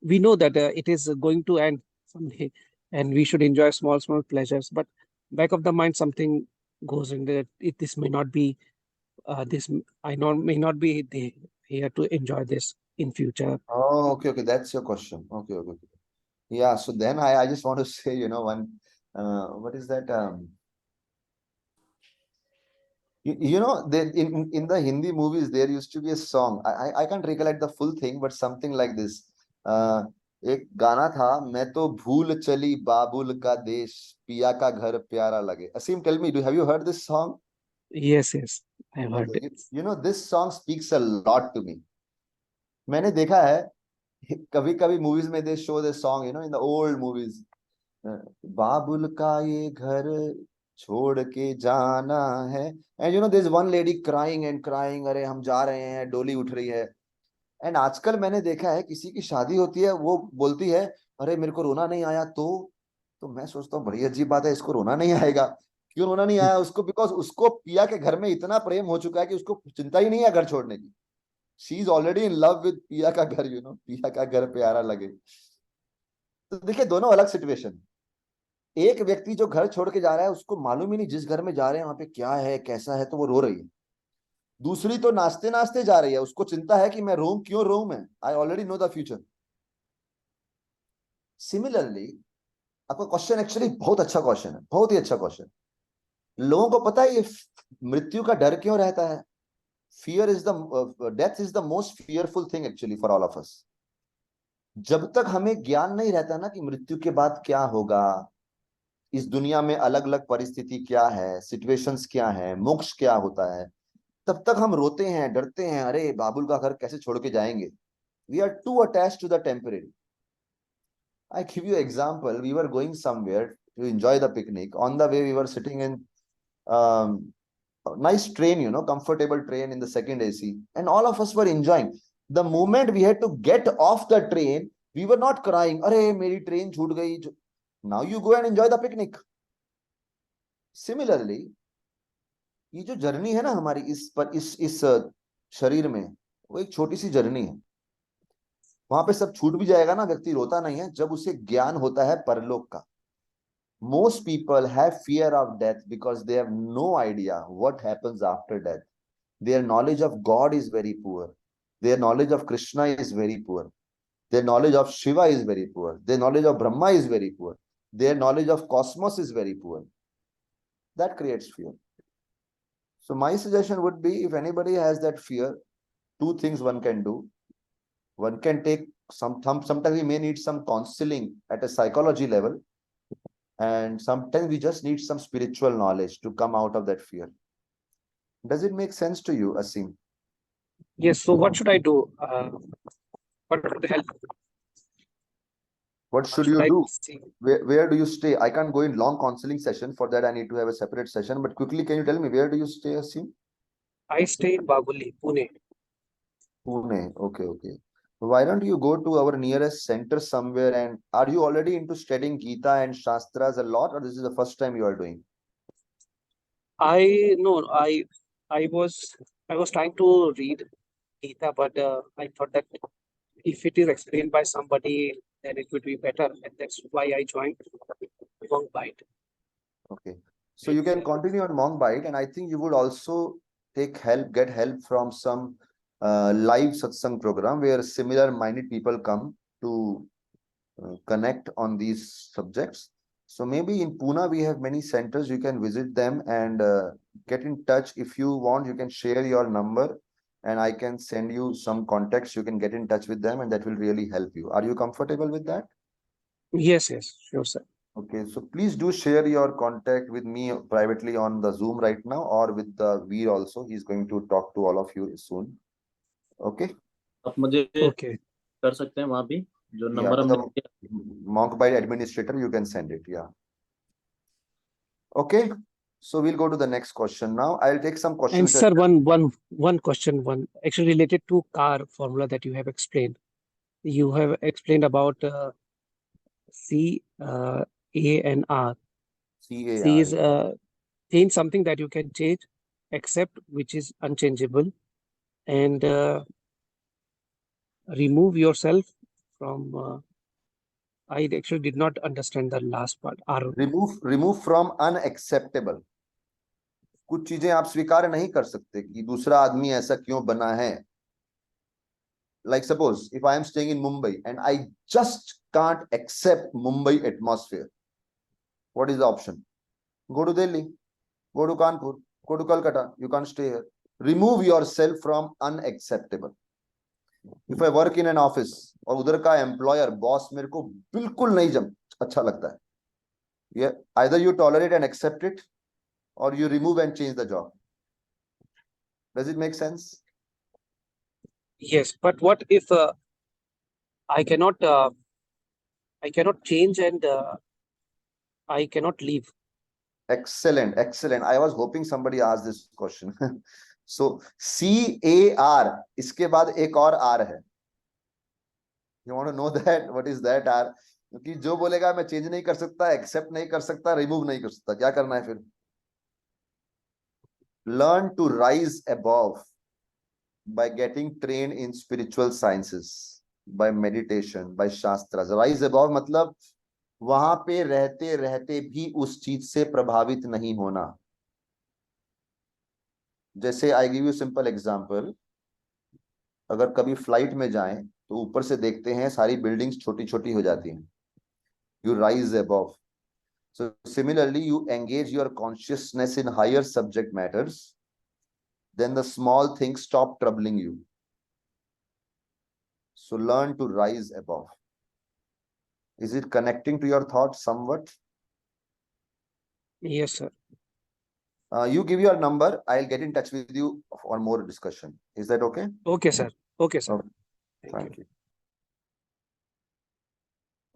We know that it is going to end someday, and we should enjoy small pleasures. But back of the mind, something goes in there. This may not be. I know may not be here to enjoy this in future. Oh, okay, okay. That's your question. Okay, okay, okay. Yeah. So then I just want to say, one, what is that? There in the Hindi movies, there used to be a song. I can't recollect the full thing, but something like this. एक गाना था, मैं तो भूल चली बाबुल का देश, पिया का घर प्यारा लगे. Asim, tell me, have you heard this song? Yes, I heard Okay. it. This song speaks a lot to me. मैंने देखा है कभी कभी मूवीज में they show the song in the old movies, बाबुल का ये घर छोड़ के जाना है, and there is one lady crying and crying, अरे हम जा रहे हैं, डोली उठ रही है. एंड आजकल मैंने देखा है किसी की शादी होती है, वो बोलती है अरे मेरे को रोना नहीं आया, तो मैं सोचता हूँ बड़ी अजीब बात है, इसको रोना नहीं आएगा. क्यों रोना नहीं आया उसको? बिकॉज उसको पिया के घर में इतना प्रेम हो चुका है कि उसको चिंता ही नहीं है घर छोड़ने की. She is already in love with पिया का घर, पिया का घर प्यारा लगे. तो देखिए दोनों अलग सिचुएशन. एक व्यक्ति जो घर छोड़ के जा रहा है, उसको मालूम ही नहीं जिस घर में जा रहे हैं वहां पे क्या है कैसा है, तो वो रो रही है. दूसरी तो नाचते नाचते जा रही है, उसको चिंता है कि मैं रो क्यों रो, मैं I already know the future. Similarly आपका क्वेश्चन एक्चुअली बहुत अच्छा क्वेश्चन है, बहुत ही अच्छा क्वेश्चन. लोगों को पता है ये मृत्यु का डर क्यों रहता है? Death is the most fearful thing actually for all of us. जब तक हमें ज्ञान नहीं रहता ना कि मृत्यु के बाद क्या होगा, इस दुनिया में अलग अलग परिस्थिति क्या है, सिचुएशंस क्या है, मोक्ष क्या होता है, तब तक हम रोते हैं, डरते हैं, अरे बाबुल का घर कैसे छोड़ के जाएंगे. We are too attached to the temporary. I give you example. We were going somewhere to enjoy the picnic. On the way, we were sitting in a nice train, comfortable train in the second AC, and all of us were enjoying. The moment we had to get off the train, we were not crying, "Arey, meri train छूट गई." Now you go and enjoy the picnic. Similarly, ये जो journey है ना हमारी इस शरीर में, वो एक छोटी सी जर्नी है. वहां पे सब छूट भी जाएगा ना, व्यक्ति रोता नहीं है जब उसे ज्ञान होता है परलोक का. Most people have fear of death because they have no idea what happens after death. Their knowledge of God is very poor. Their knowledge of Krishna is very poor. Their knowledge of Shiva is very poor. Their knowledge of Brahma is very poor. Their knowledge of cosmos is very poor. That creates fear. So my suggestion would be, if anybody has that fear, two things one can do. One can take sometimes we may need some counseling at a psychology level, and sometimes we just need some spiritual knowledge to come out of that fear. Does it make sense to you, Asim? Yes. So what should I do? What would help? What should you do? Where do you stay? I can't go in long counseling session. For that, I need to have a separate session. But quickly, can you tell me, where do you stay, Asim? I stay in Baguli, Pune. Pune. Okay, okay. Why don't you go to our nearest center somewhere? And are you already into studying Gita and Shastras a lot, or this is the first time you are doing? I was trying to read Gita, but I thought that if it is explained by somebody, then it would be better, and that's why I joined Monk Bite. Okay, so you can continue on Monk Bite, and I think you would also get help from some live satsang program where similar-minded people come to connect on these subjects. So maybe in Pune we have many centers. You can visit them and get in touch. If you want, you can share your number, and I can send you some contacts. You can get in touch with them, and that will really help you. Are you comfortable with that? Yes, sure, sir. Okay, so please do share your contact with me privately on the Zoom right now, or with the Veer also. He's going to talk to all of you soon. Okay. आप मुझे Okay. कर सकते हैं वहाँ भी जो Yeah, number to हमने the दिया. Monk Bite administrator, you can send it. Yeah. Okay. So we'll go to the next question now. I'll take some questions. And sir, one question, one actually related to car formula that you have explained. You have explained about C, A, and R. CAR. C is change something that you can change, accept which is unchangeable, and remove yourself from. I actually did not understand the last part. R. Remove from unacceptable. कुछ चीजें आप स्वीकार नहीं कर सकते कि दूसरा आदमी ऐसा क्यों बना है. Like suppose if I am staying in Mumbai and I just can't accept Mumbai atmosphere, what is the option? Go to Delhi, go to Kanpur, go to Calcutta. You can't stay here. Remove yourself from unacceptable. If I work in an office और उधर का employer boss मेरे को बिल्कुल नहीं अच्छा लगता है, yeah, either you tolerate and accept it or you remove and change the job. Does it make sense? Yes, but what if I cannot change and I cannot leave? Excellent, excellent. I was hoping somebody asked this question. So CAR, इसके बाद एक और R है. You want to know that? What is that R? क्योंकि जो बोलेगा मैं change नहीं कर सकता, एक्सेप्ट नहीं कर सकता, रिमूव नहीं कर सकता, क्या करना है फिर? Learn to rise above by getting trained in spiritual sciences, by meditation, by shastras. Rise above मतलब वहां पे रहते रहते भी उस चीज से प्रभावित नहीं होना. जैसे I give you simple example, अगर कभी फ्लाइट में जाएं तो ऊपर से देखते हैं सारी बिल्डिंग्स छोटी छोटी हो जाती हैं. You rise above. So similarly, you engage your consciousness in higher subject matters, then the small things stop troubling you. So learn to rise above. Is it connecting to your thoughts somewhat? Yes, sir. You give your number. I'll get in touch with you for more discussion. Is that okay? Okay, sir. Okay, sir. Okay. Thank you.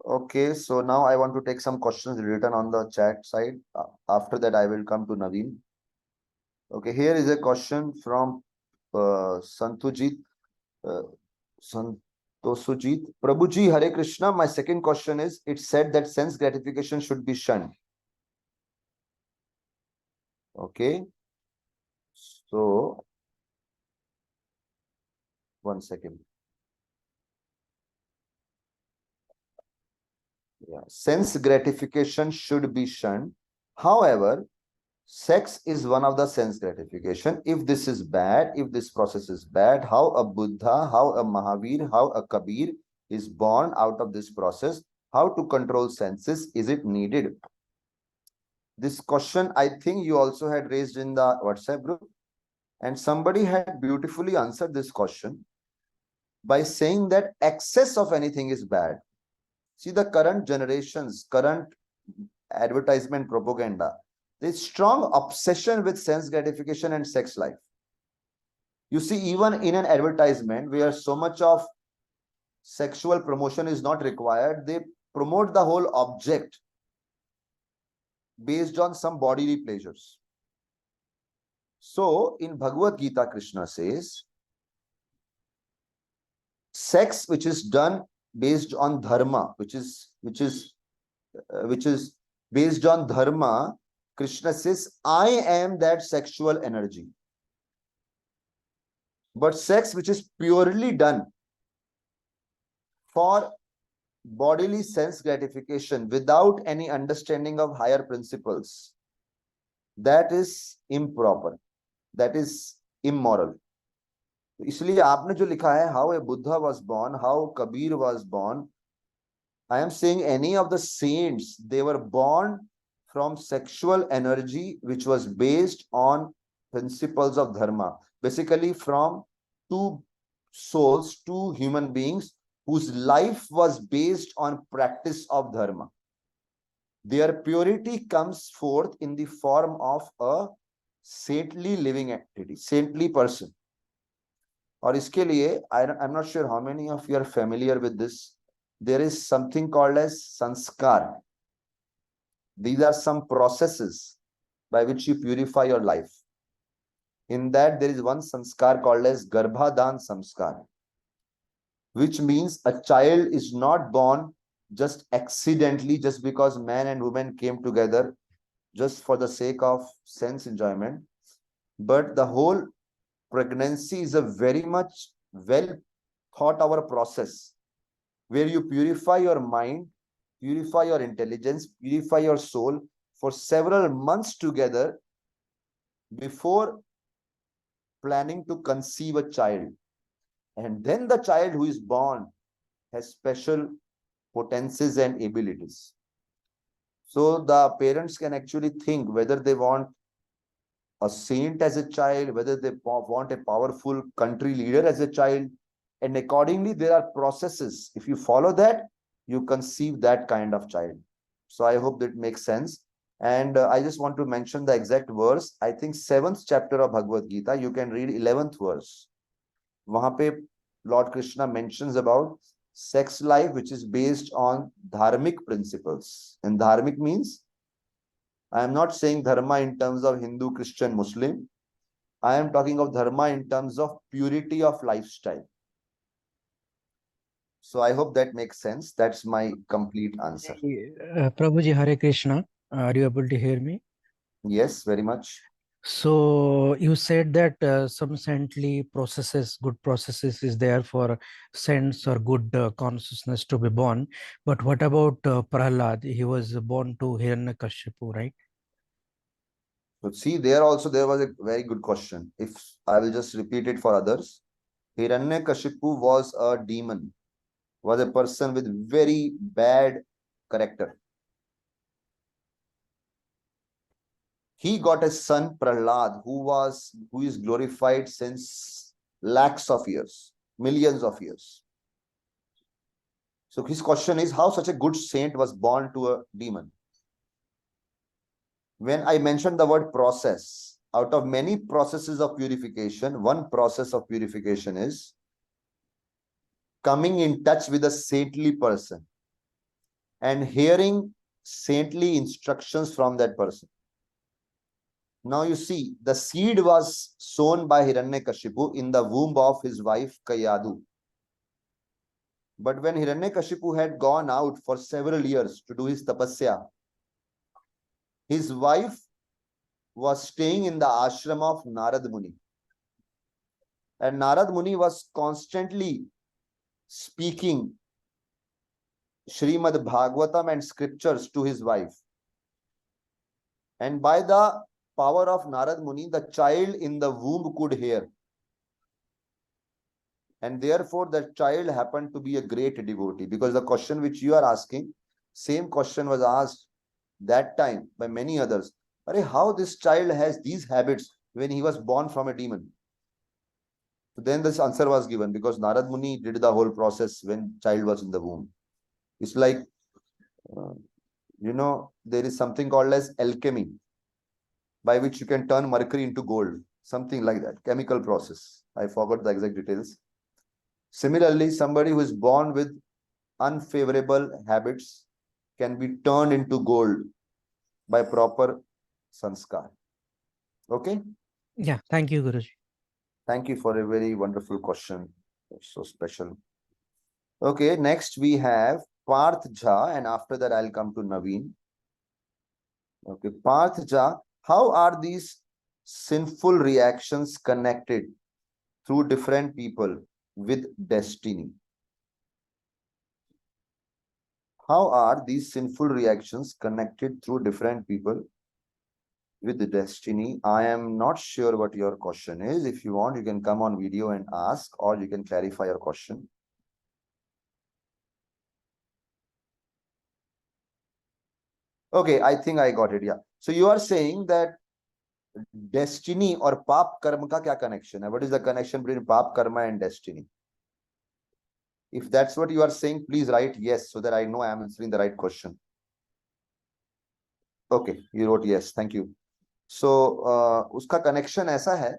Okay, so now I want to take some questions written on the chat side. After that, I will come to Naveen. Okay, here is a question from Santujit. Santosujit. Prabhuji, Hare Krishna. My second question is, it said that sense gratification should be shunned. Okay. So, one second. Yeah, sense gratification should be shunned. However, sex is one of the sense gratification. If this is bad, if this process is bad, how a Buddha, how a Mahavir, how a Kabir is born out of this process? How to control senses? Is it needed? This question, I think you also had raised in the WhatsApp group, and somebody had beautifully answered this question by saying that excess of anything is bad. See, the current generations, current advertisement propaganda, there's strong obsession with sense gratification and sex life. You see, even in an advertisement where so much of sexual promotion is not required, they promote the whole object based on some bodily pleasures. So in Bhagavad Gita, Krishna says, sex which is done based on dharma, which is based on dharma, Krishna says, I am that sexual energy. But sex which is purely done for bodily sense gratification without any understanding of higher principles, that is improper, that is immoral. इसलिए आपने जो लिखा है, how a Buddha was born, how Kabir was born, I am saying any of the saints, they were born from sexual energy which was based on principles of dharma. Basically from two souls, two human beings whose life was based on practice of dharma. Their purity comes forth in the form of a saintly living entity, saintly person. और इसके लिए, I'm not sure how many of you are familiar with this. There is something called as sanskar. These are some processes by which you purify your life. In that, there is one sanskar called as Garbhadan Samskar, which means a child is not born just accidentally, just because man and woman came together just for the sake of sense enjoyment. But the whole pregnancy is a very much well thought out process where you purify your mind, purify your intelligence, purify your soul for several months together before planning to conceive a child. And then the child who is born has special potencies and abilities. So the parents can actually think whether they want a saint as a child, whether they want a powerful country leader as a child. And accordingly, there are processes. If you follow that, you conceive that kind of child. So I hope that makes sense. And I just want to mention the exact verse. I think 7th chapter of Bhagavad Gita, you can read 11th verse. Wahan pe Lord Krishna mentions about sex life, which is based on dharmic principles. And dharmic means, I am not saying dharma in terms of Hindu, Christian, Muslim. I am talking of dharma in terms of purity of lifestyle. So I hope that makes sense. That's my complete answer. Prabhuji, Hare Krishna. Are you able to hear me? Yes, very much. So you said that some saintly processes, good processes is there for saints or good consciousness to be born. But what about Prahlad? He was born to Hiranyakashipu, right? So see, there also there was a very good question. If I will just repeat it for others. Hiranyakashipu was a demon, was a person with very bad character. He got a son, Prahlad, who is glorified since lakhs of years, millions of years. So his question is, how such a good saint was born to a demon? When I mentioned the word process, out of many processes of purification, one process of purification is coming in touch with a saintly person and hearing saintly instructions from that person. Now you see, the seed was sown by Hiranyakashipu in the womb of his wife Kayadu. But when Hiranyakashipu had gone out for several years to do his tapasya, his wife was staying in the ashram of Narad Muni. And Narad Muni was constantly speaking Srimad Bhagavatam and scriptures to his wife. And by the power of Narad Muni, the child in the womb could hear. And therefore, the child happened to be a great devotee. Because the question which you are asking, same question was asked that time by many others. How this child has these habits when he was born from a demon? So then this answer was given, because Narad Muni did the whole process when child was in the womb. It's like, there is something called as alchemy, by which you can turn mercury into gold, something like that, chemical process. I forgot the exact details. Similarly, somebody who is born with unfavorable habits can be turned into gold by proper sanskar. Okay? Yeah, thank you, Guruji. Thank you for a very wonderful question. It's so special. Okay, next we have Parth Jha, and after that I'll come to Naveen. Okay, Parth Jha, how are these sinful reactions connected through different people with destiny? How are these sinful reactions connected through different people with the destiny? I am not sure what your question is. If you want, you can come on video and ask, or you can clarify your question. Okay, I think I got it. Yeah. So you are saying that destiny or pap karma ka kya connection hai? What is the connection between pap karma and destiny? If that's what you are saying, please write yes, so that I know I am answering the right question. Okay, you wrote yes. Thank you. So, uska connection aisa hai.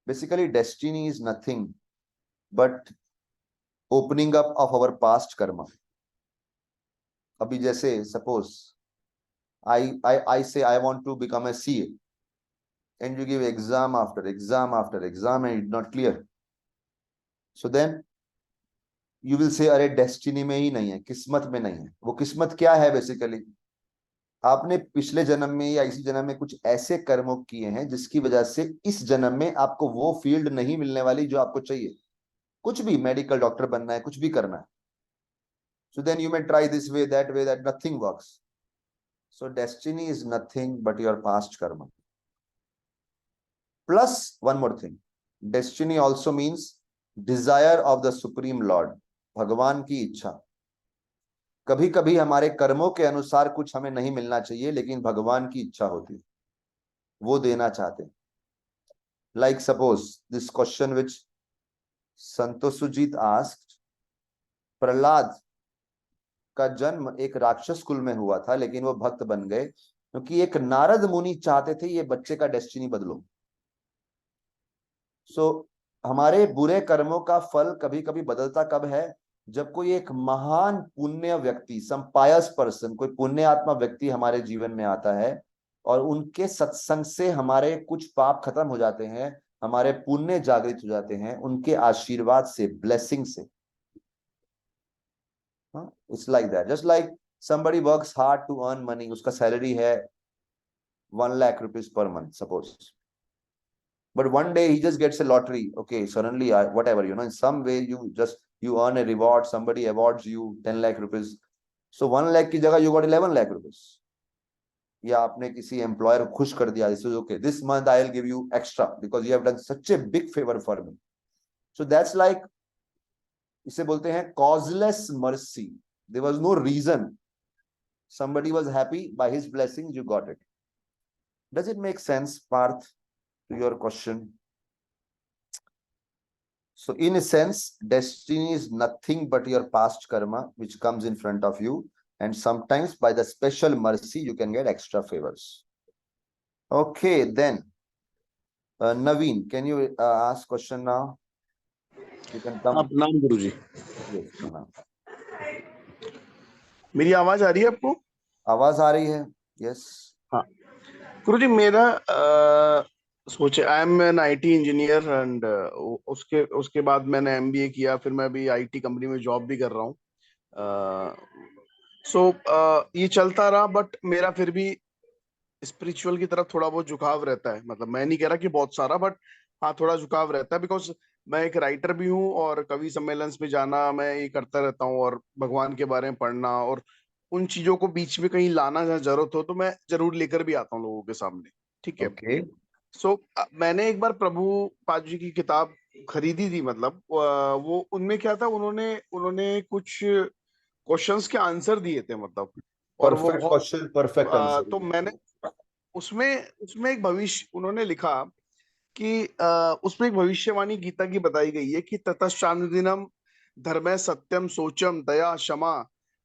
Basically, destiny is nothing but opening up of our past karma. Abhi jaise, suppose I say I want to become a CA, and you give exam after exam after exam and it's not clear. So then you will say अरे destiny में ही नहीं है, किस्मत में नहीं है. वो किस्मत क्या है बेसिकली? आपने पिछले जन्म में या इसी जन्म में कुछ ऐसे कर्मों किए हैं जिसकी वजह से इस जन्म में आपको वो फील्ड नहीं मिलने वाली जो आपको चाहिए. कुछ भी, मेडिकल डॉक्टर बनना है, कुछ भी करना है. So then you may try this way, that nothing works. So destiny is nothing but your past karma. Plus one more thing. Destiny also means desire of the Supreme Lord. भगवान की इच्छा. कभी कभी हमारे कर्मों के अनुसार कुछ हमें नहीं मिलना चाहिए, लेकिन भगवान की इच्छा होती है, वो देना चाहते हैं. Like suppose this question which Santosh Sujit asked, Prahlad का जन्म एक राक्षस कुल में हुआ था, लेकिन वो भक्त बन गए क्योंकि एक नारद मुनि चाहते थे ये बच्चे का डेस्टिनी बदलो. सो हमारे बुरे कर्मों का फल कभी कभी बदलता कब है? जब कोई एक महान पुण्य व्यक्ति, सम पायस पर्सन, कोई पुण्य आत्मा व्यक्ति हमारे जीवन में आता है और उनके सत्संग से हमारे कुछ पाप खत्म हो जाते हैं, हमारे पुण्य जागृत हो जाते हैं, उनके आशीर्वाद से, ब्लेसिंग से. It's like that. Just like somebody works hard to earn money, उसका सैलरी है 1 lakh rupees per month, suppose. But one day he just gets a lottery. Okay, suddenly, whatever, in some way you earn a reward, somebody awards you 10 lakh rupees. So 1 lakh की जगह you got 11 lakh rupees. या आपने किसी employer को खुश कर दिया, this is okay, this month I'll give you extra because you have done such a big favor for me. So that's like, इसे बोलते हैं causeless mercy. There was no reason. Somebody was happy, by his blessings you got it. Does it make sense, Parth, to your question? So in a sense, destiny is nothing but your past karma which comes in front of you, and sometimes by the special mercy you can get extra favors. Okay, then Naveen, can you ask question now? You can come. आप नाम गुरुजी. Yes, Pranaam. मेरी आवाज आ रही है आपको? आवाज आ रही है. Yes. हाँ गुरुजी, मेरा सोचे I am an IT engineer and उसके बाद मैंने एमबीए किया, फिर मैं अभी आईटी कंपनी में जॉब भी कर रहा हूँ. ये चलता रहा, बट मेरा फिर भी स्पिरिचुअल की तरफ थोड़ा बहुत झुकाव रहता है. मतलब मैं नहीं कह रहा कि बहुत सारा, बट हाँ थोड़ा झुकाव रहता है, बिकॉज मैं एक राइटर भी हूँ और कवि सम्मेलन में जाना मैं ये करता रहता हूँ, और भगवान के बारे में पढ़ना और उन चीजों को बीच में कहीं लाना जहाँ जरूरत हो तो मैं जरूर लेकर भी आता हूँ लोगों के सामने. ठीक है. Okay. सो मैंने एक बार प्रभु पाद जी की किताब खरीदी थी. मतलब वो उनमें क्या था, उन्होंने कुछ क्वेश्चंस के आंसर दिए थे, मतलब, और वो Perfect question, perfect answer. तो मैंने उसमें एक भविष्य उन्होंने लिखा कि उसमें एक भविष्यवाणी गीता की बताई गई है कि ततश्चानुदिनम धर्मे सत्यम सोचम दया क्षमा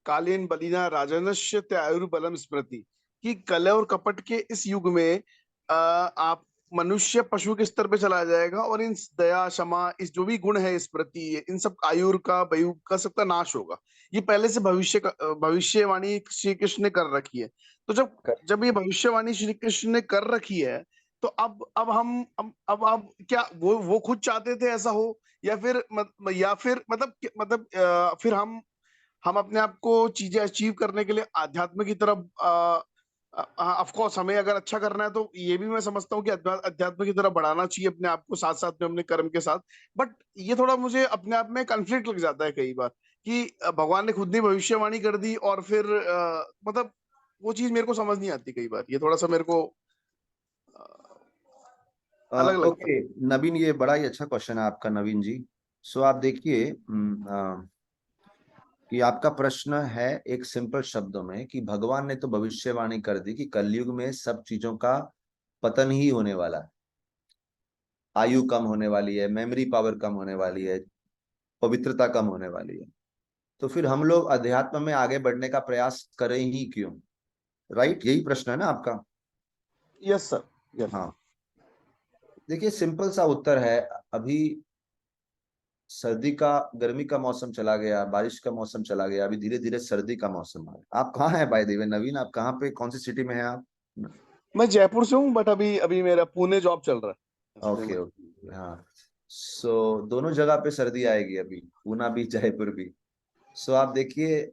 कालीन बलिना राजनश्य त्यायुर्बलम स्मृति. कि कलह और कपट के इस युग में आप मनुष्य पशु के स्तर पे चला जाएगा, और इन दया क्षमा, इस जो भी गुण है, स्मृति, इन सब आयुर का बयु का सबका नाश होगा. ये पहले से भविष्यवाणी श्री कृष्ण ने कर रखी है. तो जब ये भविष्यवाणी श्री कृष्ण ने कर रखी है, तो अब हम क्या वो खुद चाहते थे ऐसा हो, या फिर मतलब फिर हम अपने आप को चीजें अचीव करने के लिए आध्यात्म की तरफ, ऑफ कोर्स हमें अगर अच्छा करना है तो ये भी मैं समझता हूँ कि अध्यात्म की तरफ बढ़ाना चाहिए अपने आप को, साथ साथ में अपने कर्म के साथ. बट ये थोड़ा मुझे अपने आप में कॉन्फ्लिक्ट लग जाता है कई बार कि भगवान ने खुद ने भविष्यवाणी कर दी, और फिर मतलब वो चीज मेरे को समझ नहीं आती कई बार. ये थोड़ा सा मेरे को अलग लगता है. ओके नवीन, ये बड़ा ही अच्छा क्वेश्चन है आपका नवीन जी. सो आप देखिए कि आपका प्रश्न है एक सिंपल शब्दों में कि भगवान ने तो भविष्यवाणी कर दी कि कलयुग में सब चीजों का पतन ही होने वाला है, आयु कम होने वाली है, मेमोरी पावर कम होने वाली है, पवित्रता कम होने वाली है. तो फिर हम लोग अध्यात्म में आगे बढ़ने का प्रयास करें ही क्यों? राइट, यही प्रश्न है ना आपका? Yes sir. हाँ, देखिए सिंपल सा उत्तर है. अभी सर्दी का, गर्मी का मौसम चला गया, बारिश का मौसम चला गया, अभी धीरे धीरे सर्दी का मौसम आ रहा है। आप कहाँ हैं बाय द वे नवीन, आप कहाँ पे, कौन सी सिटी में हैं आप? मैं जयपुर से हूँ, बट अभी अभी मेरा पुणे जॉब चल रहा है, इसलिए ओके मैं। ओके, हाँ। सो दोनों जगह पे सर्दी आएगी अभी, पूना भी जयपुर भी। सो आप देखिए,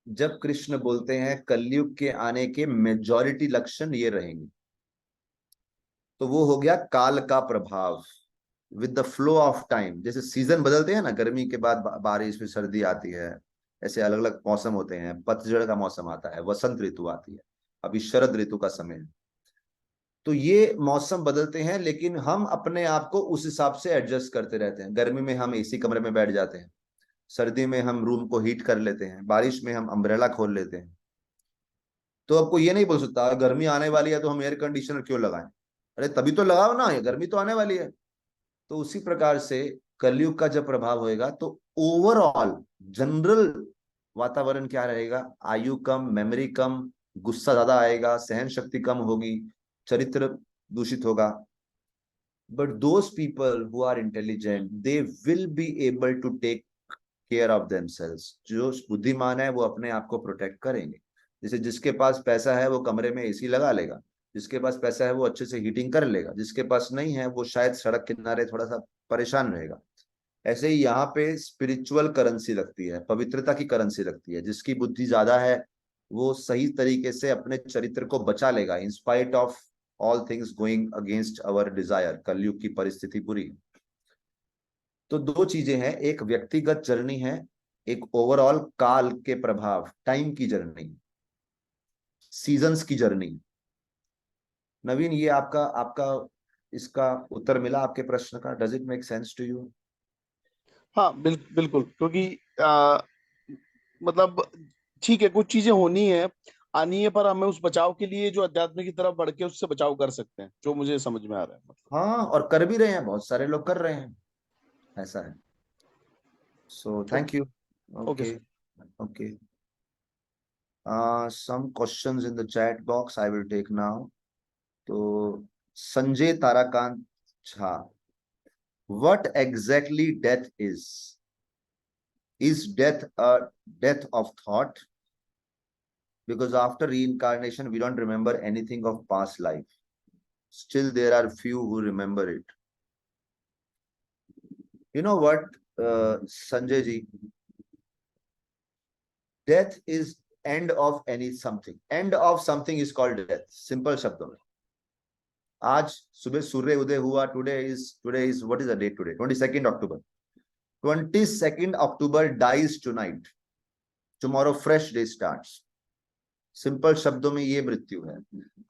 जब कृष्ण बोलते हैं कलयुग के आने के मेजॉरिटी लक्षण ये रहेंगे, तो वो हो गया काल का प्रभाव with the flow of time. जैसे सीजन बदलते हैं ना, गर्मी के बाद बारिश, फिर सर्दी आती है, ऐसे अलग अलग मौसम होते हैं। पतझड़ का मौसम आता है, वसंत ऋतु आती है, अभी शरद ऋतु का समय है। तो ये मौसम बदलते हैं, लेकिन हम अपने आप को उस हिसाब से एडजस्ट करते रहते हैं। गर्मी में हम एसी कमरे में बैठ जाते हैं, सर्दी में हम रूम को हीट कर लेते हैं, बारिश में हम अम्ब्रेला खोल लेते हैं। तो आपको ये नहीं बोल सकता गर्मी आने वाली है तो हम एयर कंडीशनर क्यों लगाएं, अरे तभी तो लगाओ ना, ये गर्मी तो आने वाली है। तो उसी प्रकार से कलयुग का जब प्रभाव होएगा तो ओवरऑल जनरल वातावरण क्या रहेगा, आयु कम, मेमोरी कम, गुस्सा ज्यादा आएगा, सहन शक्ति कम होगी, चरित्र दूषित होगा। But those people who are intelligent, they will be able to take care of themselves. जो बुद्धिमान है वो अपने आप को प्रोटेक्ट करेंगे। जैसे जिसके पास पैसा है वो कमरे में एसी लगा लेगा, जिसके पास पैसा है वो अच्छे से हीटिंग कर लेगा, जिसके पास नहीं है वो शायद सड़क किनारे थोड़ा सा परेशान रहेगा। ऐसे ही यहाँ पे स्पिरिचुअल करेंसी लगती है, पवित्रता की करेंसी लगती है। जिसकी बुद्धि ज्यादा है वो सही तरीके से अपने चरित्र को बचा लेगा, in spite of all things going against our desire. Kalyug की परिस्थिति बुरी है। तो दो चीजें हैं, एक व्यक्तिगत जर्नी है, एक ओवरऑल काल के प्रभाव, टाइम की जर्नी, सीजन्स की जर्नी। नवीन, ये आपका आपका इसका उत्तर मिला आपके प्रश्न का? Does it make sense to you? हाँ, बिल्कुल, क्योंकि मतलब ठीक है, कुछ चीजें होनी है, आनी है, पर हमें उस बचाव के लिए जो अध्यात्म की तरफ बढ़ के उससे बचाव कर सकते हैं, जो मुझे समझ में आ रहा है, मतलब। हाँ, और कर भी रहे हैं, बहुत सारे लोग कर रहे हैं, ऐसा है। So thank you. Okay okay sir. Okay, some questions in the chat box I will take now. तो Sanjay Tarakant Jha, what exactly death is? Is death a death of thought? Because after reincarnation we don't remember anything of past life. Still there are few who remember it. You know what, Sanjay ji, death is end of any something. End of something is called death. Simple शब्दों में। आज सुबह सूर्य उदय हुआ, today is what is the date today? 22nd October. 22nd October dies tonight. Tomorrow fresh day starts. Simple शब्दों में ये मृत्यु है।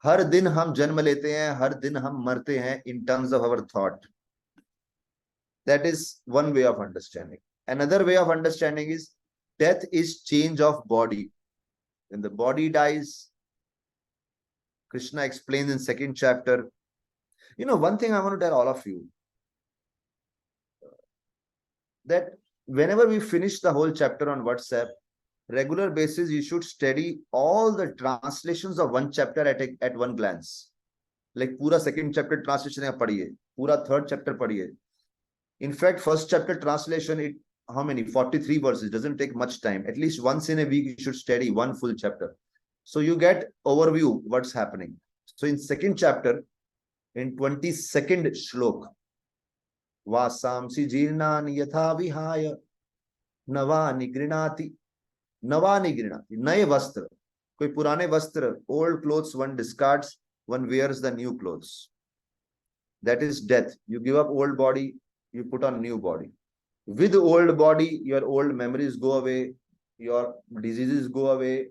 हर दिन हम जन्म लेते हैं, हर दिन हम मरते हैं, in terms of our thought. That is one way of understanding. Another way of understanding is death is change of body. When the body dies, Krishna explains in 2nd chapter. You know, one thing I want to tell all of you, that whenever we finish the whole chapter on WhatsApp, regular basis, you should study all the translations of one chapter at one glance. Like पूरा 2nd chapter translation आप पढ़िए, पूरा 3rd chapter पढ़िए. In fact, 1st chapter translation, it how many? 43 verses. Doesn't take much time. At least once in a week, you should study one full chapter, so you get overview what's happening. So in 2nd chapter, in 22nd shlok, वासांसि जीर्णानि यथा विहाय नवानि गृह्णाति। नवानि गृह्णाति, नए वस्त्र, कोई पुराने वस्त्र, old clothes one discards, one wears the new clothes. That is death. You give up old body, you put on new body. With old body, your old memories go away, your diseases go away,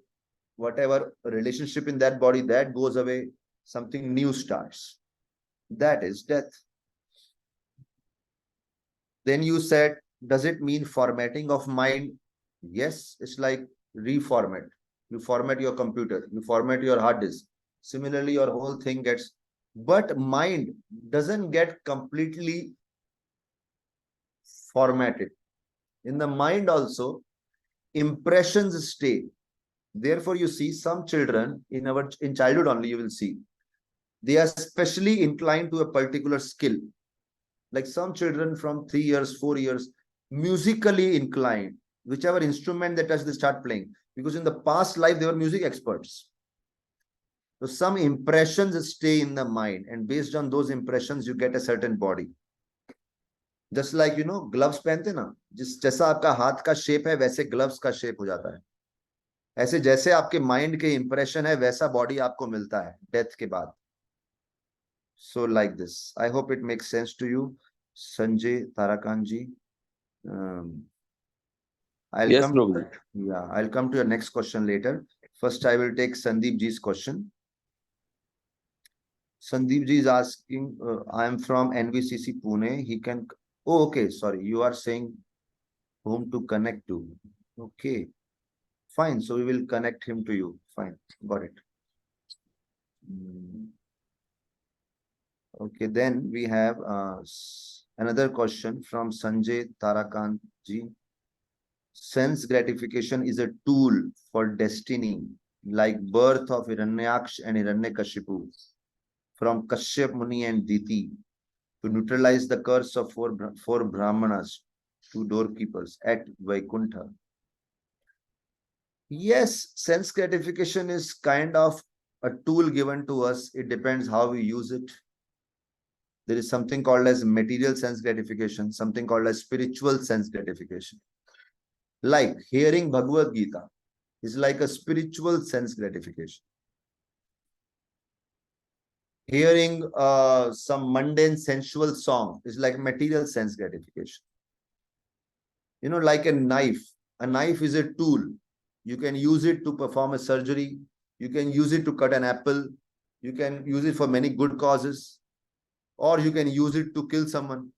whatever relationship in that body, that goes away, something new starts. That is death. Then you said, does it mean formatting of mind? Yes, it's like reformat. You format your computer, you format your hard disk. Similarly, your whole thing gets, but mind doesn't get completely formatted. In the mind also, impressions stay. Therefore, you see some children in childhood only, you will see they are specially inclined to a particular skill. Like some children from 3 years, 4 years, musically inclined, whichever instrument they touch, they start playing. Because in the past life, they were music experts. So some impressions stay in the mind, and based on those impressions, you get a certain body. Just like, you know, gloves पहनते ना, जैसा आपका हाथ का shape है वैसे gloves का shape हो जाता है. ऐसे जैसे आपके माइंड के इंप्रेशन है वैसा बॉडी आपको मिलता है डेथ के बाद. So like this. I hope it makes sense to you, Sanjay Tarakanji. I'll Yes, come. Prabhuji. Yeah, I'll come to your next question later. First, I will take Sandeep ji's question. Sandeep ji is asking, I am from NVCC Pune. He can. Oh, okay. Sorry, you are saying whom to connect to. Okay, fine. So we will connect him to you. Fine, got it. Okay, then we have another question from Sanjay Tarakant ji. Sense gratification is a tool for destiny, like birth of Hiranyaksh and Hiranyakashipu from Kashyap Muni and Diti to neutralize the curse of four Brahmanas, 2 doorkeepers at Vaikuntha. Yes, sense gratification is kind of a tool given to us. It depends how we use it. There is something called as material sense gratification, something called as spiritual sense gratification. Like hearing Bhagavad Gita is like a spiritual sense gratification. Hearing some mundane sensual song is like material sense gratification. You know, like a knife. A knife is a tool. You can use it to perform a surgery. You can use it to cut an apple. You can use it for many good causes. Or you can use it to kill someone.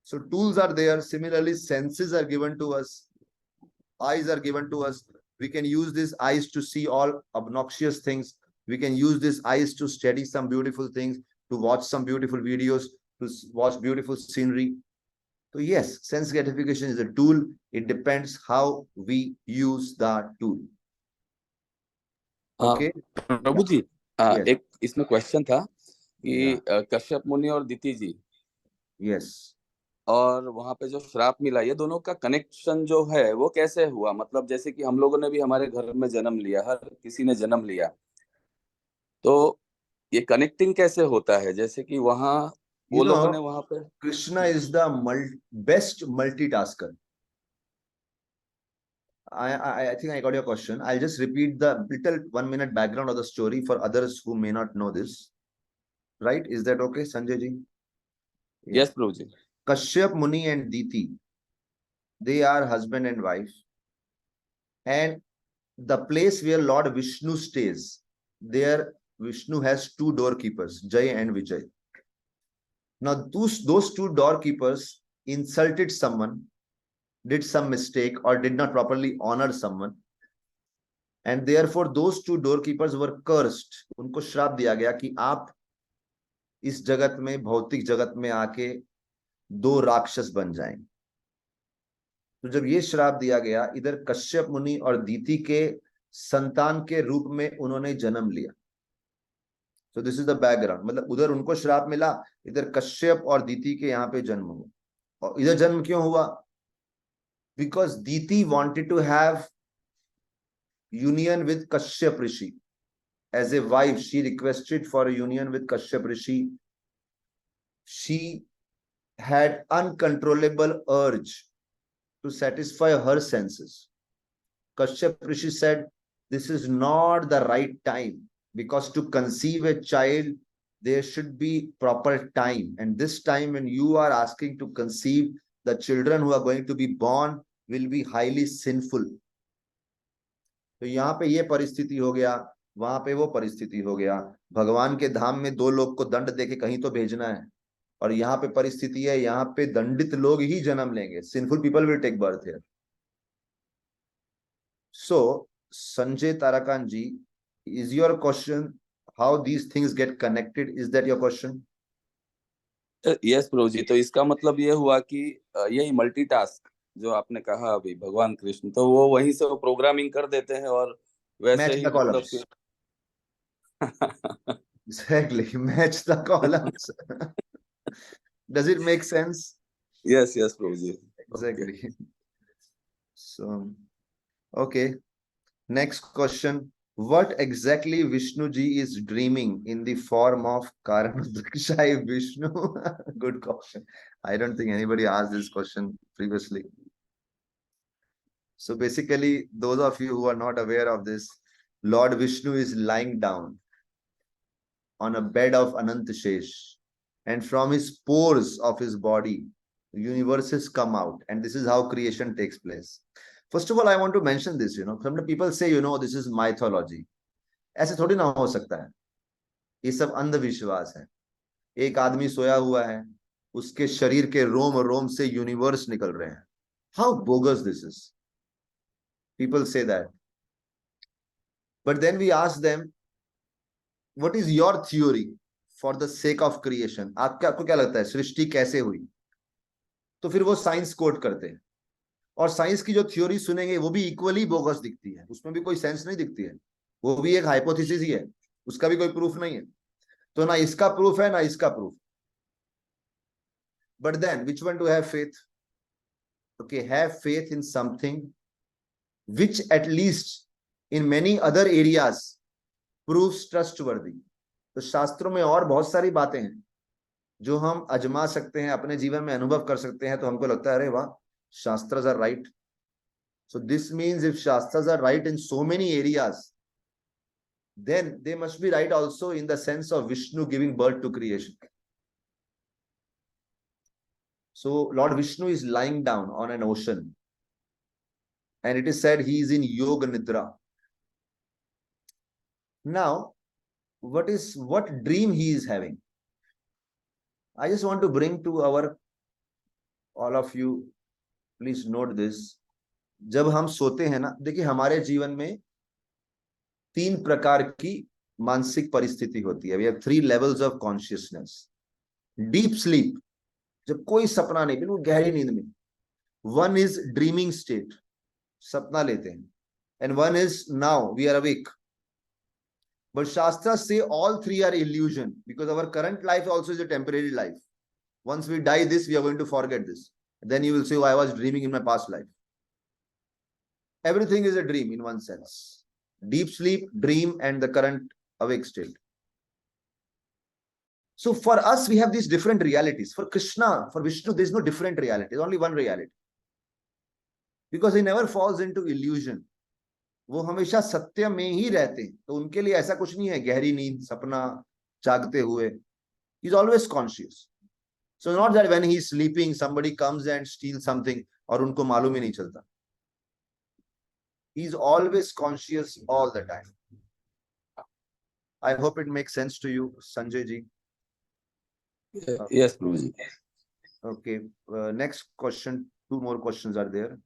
So tools are there. Similarly, senses are given to us. Eyes are given to us. We can use these eyes to see all obnoxious things. We can use these eyes to study some beautiful things, to watch some beautiful videos, to watch beautiful scenery. So yes, sense gratification is a tool. It depends how we use the tool. Okay. Prabhu ji, Yes. एक इसमें question था कि Yeah. Kashyap मुनि और दिति जी, Yes. और वहां पे जो श्राप मिला, ये दोनों का कनेक्शन जो है वो कैसे हुआ? मतलब जैसे कि हम लोगों ने भी हमारे घर में जन्म लिया, हर किसी ने जन्म लिया, तो ये कनेक्टिंग कैसे होता है? जैसे कि वहां वो लोगों ने वहां पे Krishna is the best multitasker. I think I got your question. I'll just repeat the little 1 minute background of the story for others who may not know this. Right? Is that okay, Sanjay ji? Yes, Prabhu ji. Kashyap Muni and Diti, they are husband and wife. And the place where Lord Vishnu stays, there Vishnu has 2 doorkeepers, Jay and Vijay. Now those 2 doorkeepers insulted someone, did some mistake, or did not properly honor someone. And therefore those 2 doorkeepers were cursed. उनको श्राप दिया गया कि आप इस जगत में, भौतिक जगत में आके 2 राक्षस बन जाएंगे. तो जब ये श्राप दिया गया, इधर कश्यप मुनि और दीति के संतान के रूप में उन्होंने जन्म लिया. So this is the background. मतलब उधर उनको श्राप मिला, इधर कश्यप और दीति के यहाँ पे जन्म हुआ. और इधर जन्म क्यों हुआ? Because Diti wanted to have union with Kashyap Rishi. As a wife, she requested for a union with Kashyap Rishi. She had uncontrollable urge to satisfy her senses. Kashyap Rishi said, this is not the right time, because to conceive a child, there should be proper time. And this time when you are asking to conceive, the children who are going to be born will be highly sinful. तो यहाँ पे ये परिस्थिति हो गया, वहां पे वो परिस्थिति हो गया. भगवान के धाम में 2 लोग को दंड देके कहीं तो भेजना है, और यहाँ पे परिस्थिति है, यहाँ पे दंडित लोग ही जन्म लेंगे. Sinful people will take birth here. So Sanjay Tarakan ji, is your question how these things get connected? Is that your question? Yes, Prabhu ji. तो इसका मतलब ये हुआ कि यही मल्टीटास्क जो आपने कहा अभी, भगवान कृष्ण, तो वो वहीं से वो प्रोग्रामिंग कर देते हैं और वैसे ही मतलब Exactly, match the columns. Does it make sense? Yes, Prabhuji. Exactly. Okay. So, okay. Next question. What exactly Vishnu ji is dreaming in the form of Karanodakshai Vishnu? Good question. I don't think anybody asked this question previously. So basically, those of you who are not aware of this, Lord Vishnu is lying down on a bed of Anantashesh, and from his pores of his body, universes come out, and this is how creation takes place. First of all, I want to mention this, some people say, this is mythology. ऐसे थोड़ी ना हो सकता है, ये सब अंधविश्वास है। एक आदमी सोया हुआ है, उसके शरीर के रोम रोम से यूनिवर्स निकल रहे हैं। How bogus this is. People say that. But then we ask them, what is your theory for the sake of creation? आपको क्या लगता है सृष्टि कैसे हुई? तो फिर वो साइंस कोट करते हैं, और साइंस की जो थ्योरी सुनेंगे वो भी इक्वली बोगस दिखती है, उसमें भी कोई सेंस नहीं दिखती है, वो भी एक हाइपोथेसिस ही है, उसका भी कोई प्रूफ नहीं है। तो ना इसका प्रूफ है ना इसका proof. But then which one to have faith? Okay, have faith in something which at least in many other areas proves trustworthy. तो शास्त्रों में और बहुत सारी बातें हैं जो हम आजमा सकते हैं, अपने जीवन में अनुभव कर सकते हैं, तो हमको लगता है अरे वाह, शास्त्ras are right. So this means if shastras are right in so many areas, then they must be right also in the sense of Vishnu giving birth to creation. So Lord Vishnu is lying down on an ocean, and it is said he is in Yoga Nidra. Now, what dream he is having? I just want to bring to all of you, please note this. जब हम सोते हैं ना, देखिए हमारे जीवन में 3 प्रकार की मानसिक परिस्थिति होती है। We have 3 levels of consciousness. Deep sleep, जब कोई सपना नहीं, बिल्कुल गहरी नींद में। One is dreaming state, सपना लेते हैं, and one is now we are awake. But Shastras say all 3 are illusion, because our current life also is a temporary life. Once we die this, we are going to forget this. Then you will say, oh, I was dreaming in my past life. Everything is a dream in one sense. Deep sleep, dream, and the current awake state. So for us, we have these different realities. For Krishna, for Vishnu, there is no different reality. There's only one reality. Because he never falls into illusion. वो हमेशा सत्य में ही रहते हैं, तो उनके लिए ऐसा कुछ नहीं है गहरी नींद, सपना, जागते हुए. He is always conscious. So not that when he is sleeping, somebody comes and steals something और उनको मालूम ही नहीं चलता. He is always conscious all the time. I hope it makes sense to you, Sanjay ji. Yes, Prabhuji. Okay. Next question. 2 more questions are there.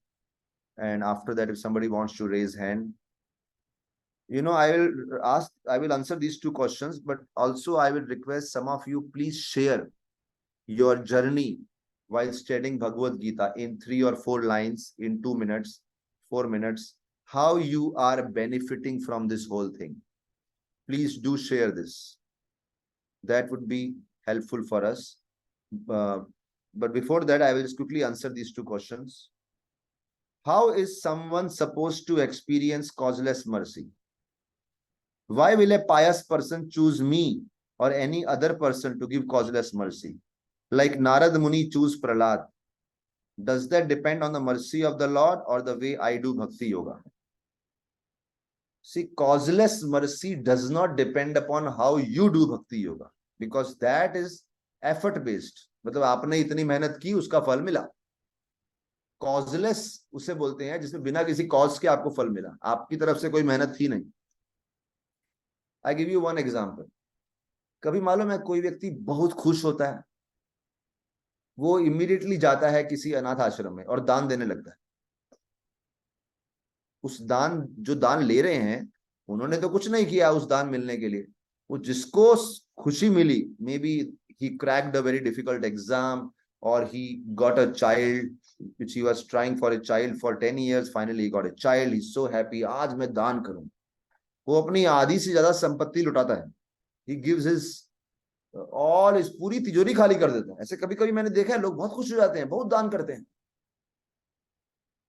And after that, if somebody wants to raise hand, I will answer these 2 questions, but also I will request some of you, please share your journey while studying Bhagavad Gita in 3 or 4 lines, in 2 minutes, 4 minutes, how you are benefiting from this whole thing. Please do share this. That would be helpful for us. But before that, I will just quickly answer these 2 questions. How is someone supposed to experience causeless mercy? Why will a pious person choose me or any other person to give causeless mercy? Like Narad Muni choose Prahlad. Does that depend on the mercy of the Lord or the way I do Bhakti Yoga? See, causeless mercy does not depend upon how you do Bhakti Yoga, because that is effort based. मतलब आपने इतनी मेहनत की, उसका फल मिला. Causeless उसे बोलते हैं जिसमें बिना किसी कॉज के आपको फल मिला, आपकी तरफ से कोई मेहनत थी नहीं. I give you 1 example. कभी मालूम है कोई व्यक्ति बहुत खुश होता है, वो इमीडिएटली जाता है किसी अनाथ आश्रम में और दान देने लगता है. उस जो दान ले रहे हैं, उन्होंने तो कुछ नहीं किया उस दान मिलने के लिए. वो जिसको खुशी मिली, maybe he cracked a very difficult exam, or he got a child which he was trying for a child for 10 years, finally he got a child, he's so happy, आज मैं दान करूं. वो अपनी आधी से ज्यादा संपत्ति लुटाता है. He gives his और इस पूरी तिजोरी खाली कर देते हैं। ऐसे कभी कभी मैंने देखा है, लोग बहुत खुश हो जाते हैं, बहुत दान करते हैं।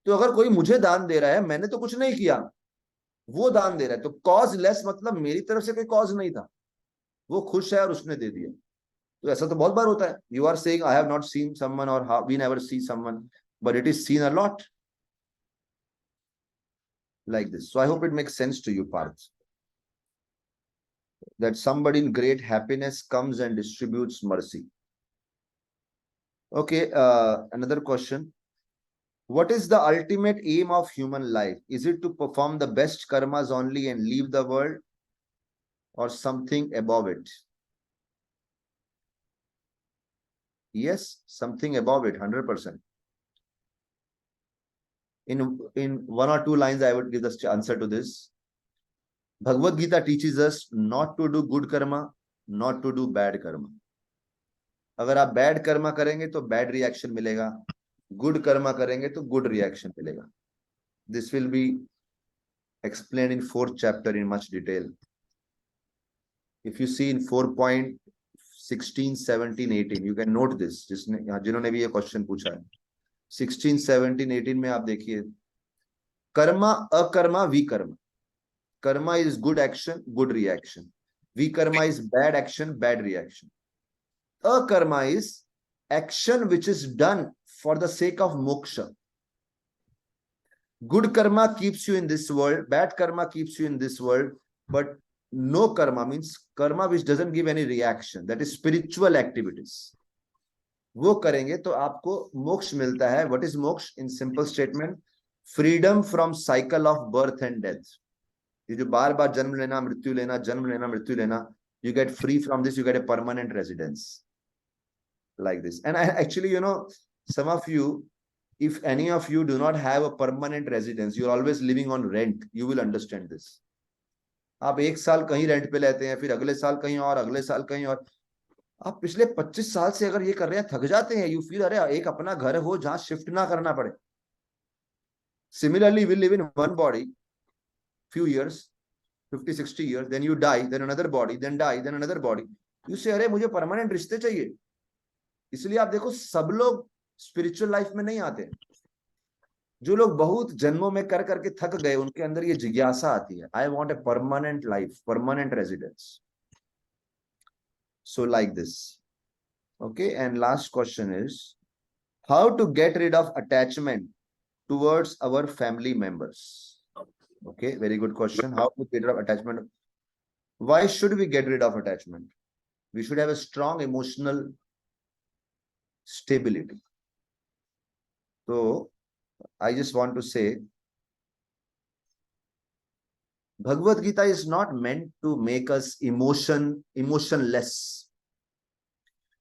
तो अगर कोई मुझे दान दे रहा है, मैंने तो कुछ नहीं किया, वो दान दे रहा है, तो कॉज लेस मतलब मेरी तरफ से कोई कॉज नहीं था, वो खुश है और उसने दे दिया। तो ऐसा तो बहुत बार होता है। You are saying I have not seen someone or we never see someone, but it is seen a lot like this. So I hope it makes sense to you, Parth, that somebody in great happiness comes and distributes mercy. Okay, another question. What is the ultimate aim of human life? Is it to perform the best karmas only and leave the world, or something above it? Yes, something above it, 100%. In one or two lines, I would give the answer to this. Bhagavad Gita teaches us not to do good karma, not to do bad karma. अगर आप bad Karma करेंगे तो bad reaction मिलेगा, good Karma करेंगे तो good reaction मिलेगा. This will be explained in 4th chapter in much detail. If you see in 4.16, 17, 18, you can note this. जिन्होंने भी ये क्वेश्चन पूछा है 16, 17, 18 में आप देखिए, Karma अकर्मा विकर्मा. Karma is good action, good reaction. Vikarma is bad action, bad reaction. Akarma is action which is done for the sake of moksha. Good karma keeps you in this world, bad karma keeps you in this world, but no karma means karma which doesn't give any reaction, that is spiritual activities. वो करेंगे तो आपको मोक्ष मिलता है. What is मोक्ष? In simple statement, freedom from cycle of birth and death. ये जो बार बार जन्म लेना मृत्यु लेना, जन्म लेना मृत्यु लेना, you get free from this, you get a permanent residence like this. And actually, you know, some of you, if any of you do not have a permanent residence, you're always living on rent, you will understand this. आप एक साल कहीं rent पे लेते हैं, फिर अगले साल कहीं और, अगले साल कहीं और. आप पिछले 25 साल से अगर ये कर रहे हैं, थक जाते हैं. यू फील अरे एक अपना घर हो जहां शिफ्ट ना करना पड़े. Similarly, we live in one body few years, 50-60 years, then you die, then another body, then die, then another body. You say अरे मुझे परमानेंट रिश्ते चाहिए. इसलिए आप देखो सब लोग स्पिरिचुअल लाइफ में नहीं आते. जो लोग बहुत जन्मों में कर करके थक गए, उनके अंदर ये जिज्ञासा आती है, I want a permanent life, permanent residence. So like this. Okay, and last question is how to get rid of attachment towards our family members. Okay, very good question. How to get rid of attachment? Why should we get rid of attachment? We should have a strong emotional stability. So I just want to say, Bhagavad Gita is not meant to make us emotionless,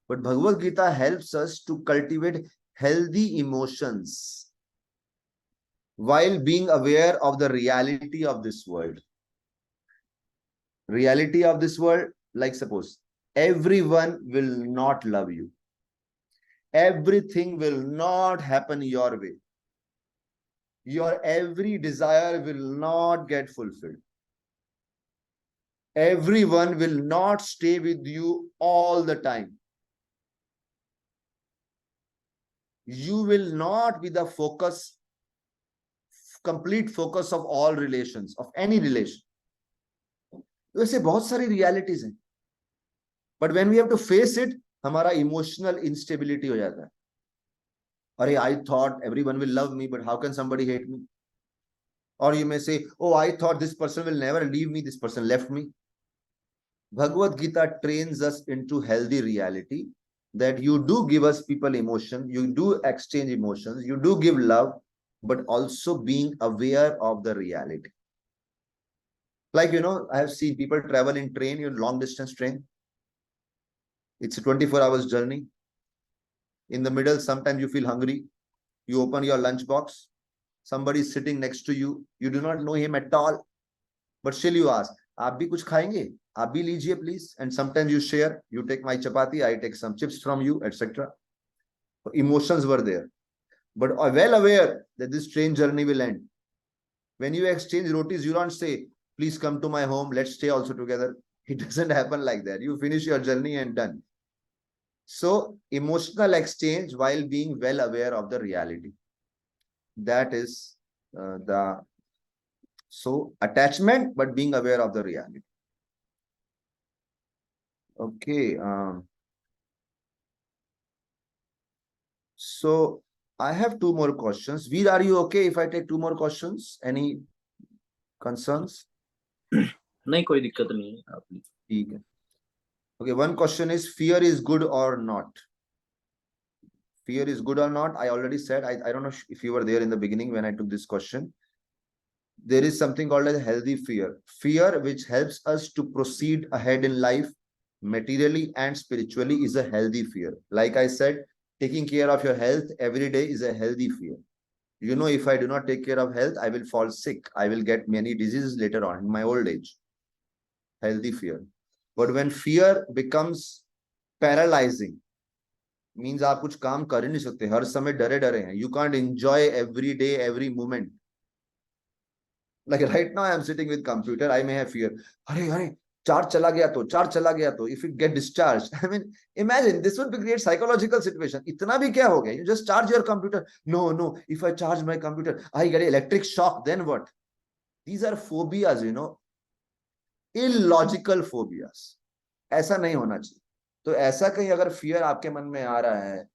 but Bhagavad Gita helps us to cultivate healthy emotions while being aware of the reality of this world. Reality of this world, like suppose everyone will not love you. Everything will not happen your way. Your every desire will not get fulfilled. Everyone will not stay with you all the time. You will not be the focus, complete focus of all relations, of any relation. वैसे बहुत सारी realities हैं. But when we have to face it, हमारा emotional instability हो जाता है. अरे I thought everyone will love me, but how can somebody hate me? Or you may say, oh, I thought this person will never leave me, this person left me. Bhagavad Gita trains us into healthy reality, that you do give us people emotion, you do exchange emotions, you do give love, but also being aware of the reality. Like, you know, I have seen people travel in train, your long distance train. It's a 24 hours journey. In the middle, sometimes you feel hungry. You open your lunch box. Somebody is sitting next to you. You do not know him at all. But still you ask, आप भी कुछ खाएंगे? आप भी लीजिए please. And sometimes you share. You take my chapati, I take some chips from you, etc. Emotions were there. But are well aware that this train journey will end. When you exchange rotis, you don't say, please come to my home, let's stay also together. It doesn't happen like that. You finish your journey and done. So emotional exchange while being well aware of the reality. That is so attachment, but being aware of the reality. Okay. So I have two more questions. Veer, are you okay if I take two more questions? Any concerns? नहीं, कोई दिक्कत नहीं है आपने. ठीक है. Okay, one question is, fear is good or not? Fear is good or not? I already said, I don't know if you were there in the beginning when I took this question. There is something called as healthy fear. Fear which helps us to proceed ahead in life, materially and spiritually, is a healthy fear. Like I said, taking care of your health every day is a healthy fear. You know, if I do not take care of health, I will fall sick. I will get many diseases later on in my old age. Healthy fear. But when fear becomes paralyzing, means आप कुछ काम कर ही नहीं सकते, हर समय डरे डरे हैं. You can't enjoy every day, every moment. Like right now, I am sitting with computer. I may have fear. अरे चार्ज चला गया तो if it get discharged, I mean, imagine this would be great psychological situation. इतना भी क्या हो गया? You just charge your computer. No, if I charge my computer, I get electric shock. Then what? These are phobias, you know, illogical phobias. ऐसा नहीं होना चाहिए. तो ऐसा कहीं अगर fear आपके मन में आ रहा है,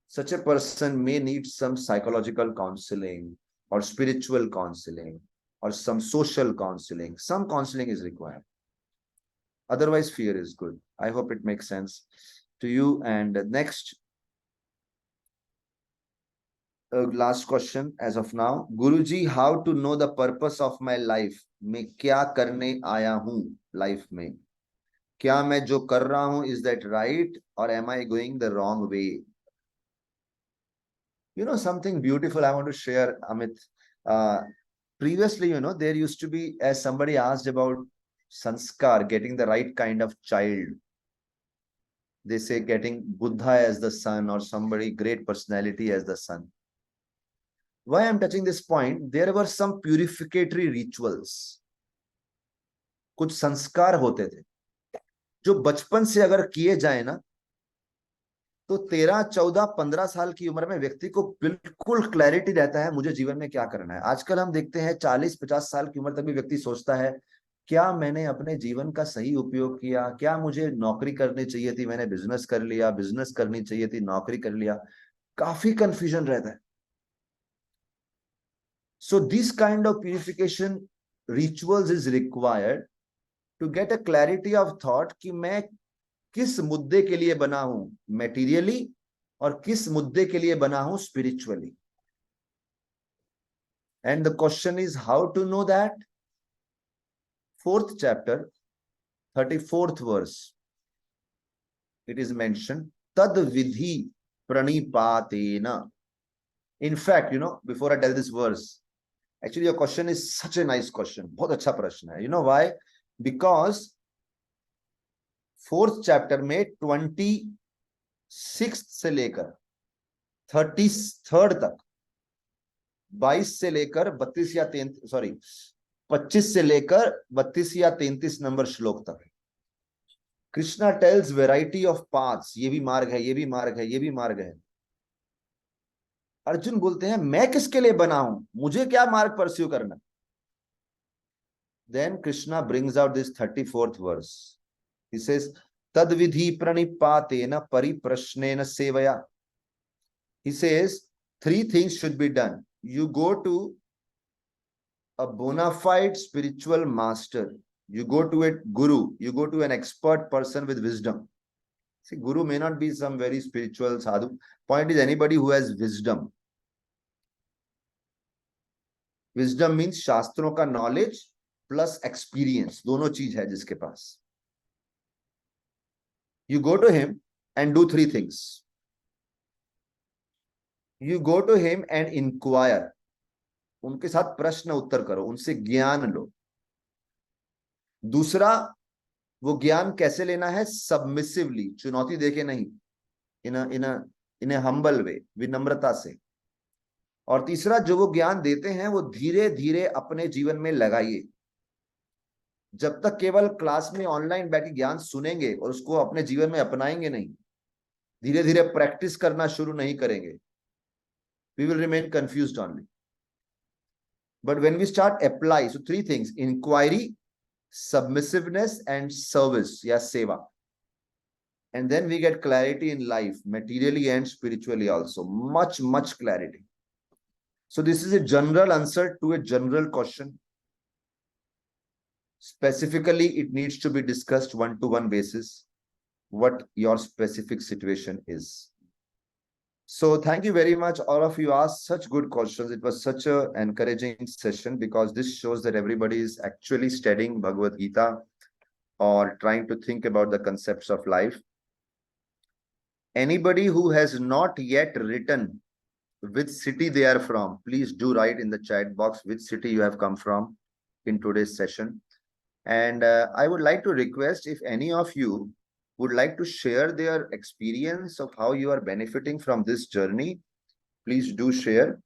such a person may need some psychological counseling or spiritual counseling or some social counseling. Some counseling is required. Otherwise, fear is good. I hope it makes sense to you. And next, last question as of now. Guruji, how to know the purpose of my life? मैं क्या करने आया हूँ life में? क्या मैं जो कर रहा हूँ, is that right? Or am I going the wrong way? You know, something beautiful I want to share, Amit. Previously, you know, there used to be, as somebody asked about sanskar, getting the right kind of child. They say getting Buddha as the son or somebody great personality as the son. Why I'm touching this point, there were some purificatory rituals. कुछ संस्कार होते थे जो बचपन से अगर किए जाए ना, तो 13, 14, 15 साल की उम्र में व्यक्ति को बिल्कुल क्लैरिटी रहता है मुझे जीवन में क्या करना है. आजकल हम देखते हैं 40, 50 साल की उम्र तक भी व्यक्ति सोचता है क्या मैंने अपने जीवन का सही उपयोग किया, क्या मुझे नौकरी करनी चाहिए थी, मैंने बिजनेस कर लिया, बिजनेस करनी चाहिए थी, नौकरी कर लिया. काफी कंफ्यूजन रहता है. So this kind of purification rituals is required to get a clarity of thought कि मैं किस मुद्दे के लिए बना हूं मेटीरियली और किस मुद्दे के लिए बना हूं spiritually. And the question is how to know that? 4th chapter, 34th verse. It is mentioned tad vidhi pranipatena. In fact, you know, before I tell this verse, actually your question is such a nice question. बहुत अच्छा प्रश्न है. You know why? Because 4th chapter में 26th से लेकर 33rd तक, 22 से लेकर 32 या 33, सॉरी 25 से लेकर 32 या 33 नंबर श्लोक तक Krishna tells variety of paths. ये भी मार्ग है, ये भी मार्ग है, ये भी मार्ग है. अर्जुन बोलते हैं मैं किसके लिए बना हूं, मुझे क्या मार्ग परस्यू करना. Then Krishna brings out this 34th verse. He says, Tad vidhi pranipatena pariprashnena sevaya. He says, 3 things should be done. You go to a bona fide spiritual master. You go to a guru. You go to an expert person with wisdom. See, guru may not be some very spiritual sadhu. Point is anybody who has wisdom. Wisdom means शास्त्रों का knowledge plus experience. दोनों चीज है जिसके पास. You go to him and do 3 things. You go to him and inquire. उनके साथ प्रश्न उत्तर करो, उनसे ज्ञान लो. दूसरा, वो ज्ञान कैसे लेना है? सबमिसिवली, चुनौती देके नहीं, इन अ हम्बल वे, विनम्रता से. और तीसरा, जो वो ज्ञान देते हैं वो धीरे धीरे अपने जीवन में लगाइए. जब तक केवल क्लास में ऑनलाइन बैठ के ज्ञान सुनेंगे और उसको अपने जीवन में अपनाएंगे नहीं, धीरे धीरे प्रैक्टिस करना शुरू नहीं करेंगे, we will remain confused only. But when we start apply, so three things: inquiry, submissiveness, and service, yeah, seva. And then we get clarity in life, materially and spiritually also. Much clarity. So this is a general answer to a general question. Specifically, it needs to be discussed one-to-one basis, what your specific situation is. So thank you very much. All of you asked such good questions. It was such an encouraging session because this shows that everybody is actually studying Bhagavad Gita or trying to think about the concepts of life. Anybody who has not yet written which city they are from, please do write in the chat box which city you have come from in today's session. And I would like to request, if any of you would like to share their experience of how you are benefiting from this journey, please do share.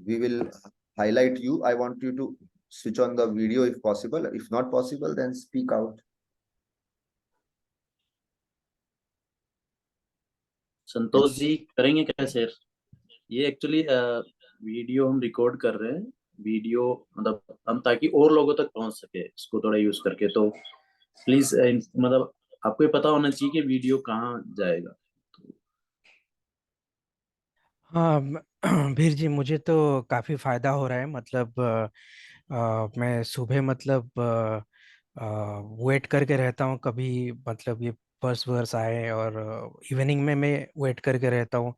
We will highlight you. I want you to switch on the video if possible. If not possible, then speak out. Santosh ji करेंगे क्या share? ये actually video हम record कर रहे हैं, video मतलब हम ताकि और लोगों तक पहुंच सके इसको थोड़ा यूज करके, तो प्लीज मतलब आपको ये पता होना चाहिए कि वीडियो कहाँ जाएगा। हाँ भीर जी, मुझे तो काफ़ी फायदा हो रहा है। मतलब मैं सुबह मतलब वेट करके रहता हूँ, कभी मतलब ये फर्स्ट वर्स आए, और इवनिंग में मैं वेट करके रहता हूँ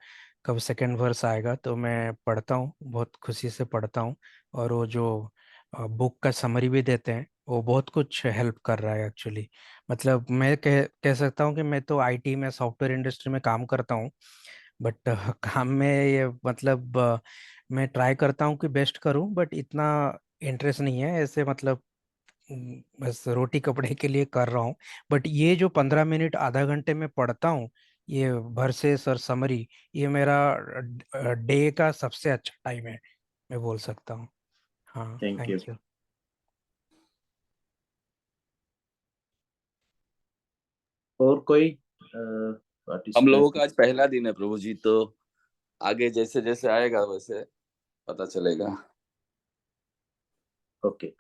कब सेकंड वर्स आएगा, तो मैं पढ़ता हूँ, बहुत खुशी से पढ़ता हूँ। और वो जो बुक का समरी भी देते हैं, वो बहुत कुछ हेल्प कर रहा है एक्चुअली। मतलब मैं कह सकता हूँ कि मैं तो आईटी में, सॉफ्टवेयर इंडस्ट्री में काम करता हूँ, बट काम में ये मतलब मैं ट्राई करता हूँ कि बेस्ट करूँ, बट इतना इंटरेस्ट नहीं है ऐसे। मतलब बस रोटी कपड़े के लिए कर रहा हूँ। बट ये जो 15 मिनट आधा घंटे में पढ़ता हूँ, ये वर्सेस और समरी, ये मेरा डे का सबसे अच्छा टाइम है, मैं बोल सकता हूँ। हाँ, थैंक यू। Thank you. और कोई हम पार्टिसिपेंट? लोगों का आज पहला दिन है प्रभु जी, तो आगे जैसे जैसे आएगा वैसे पता चलेगा। ओके,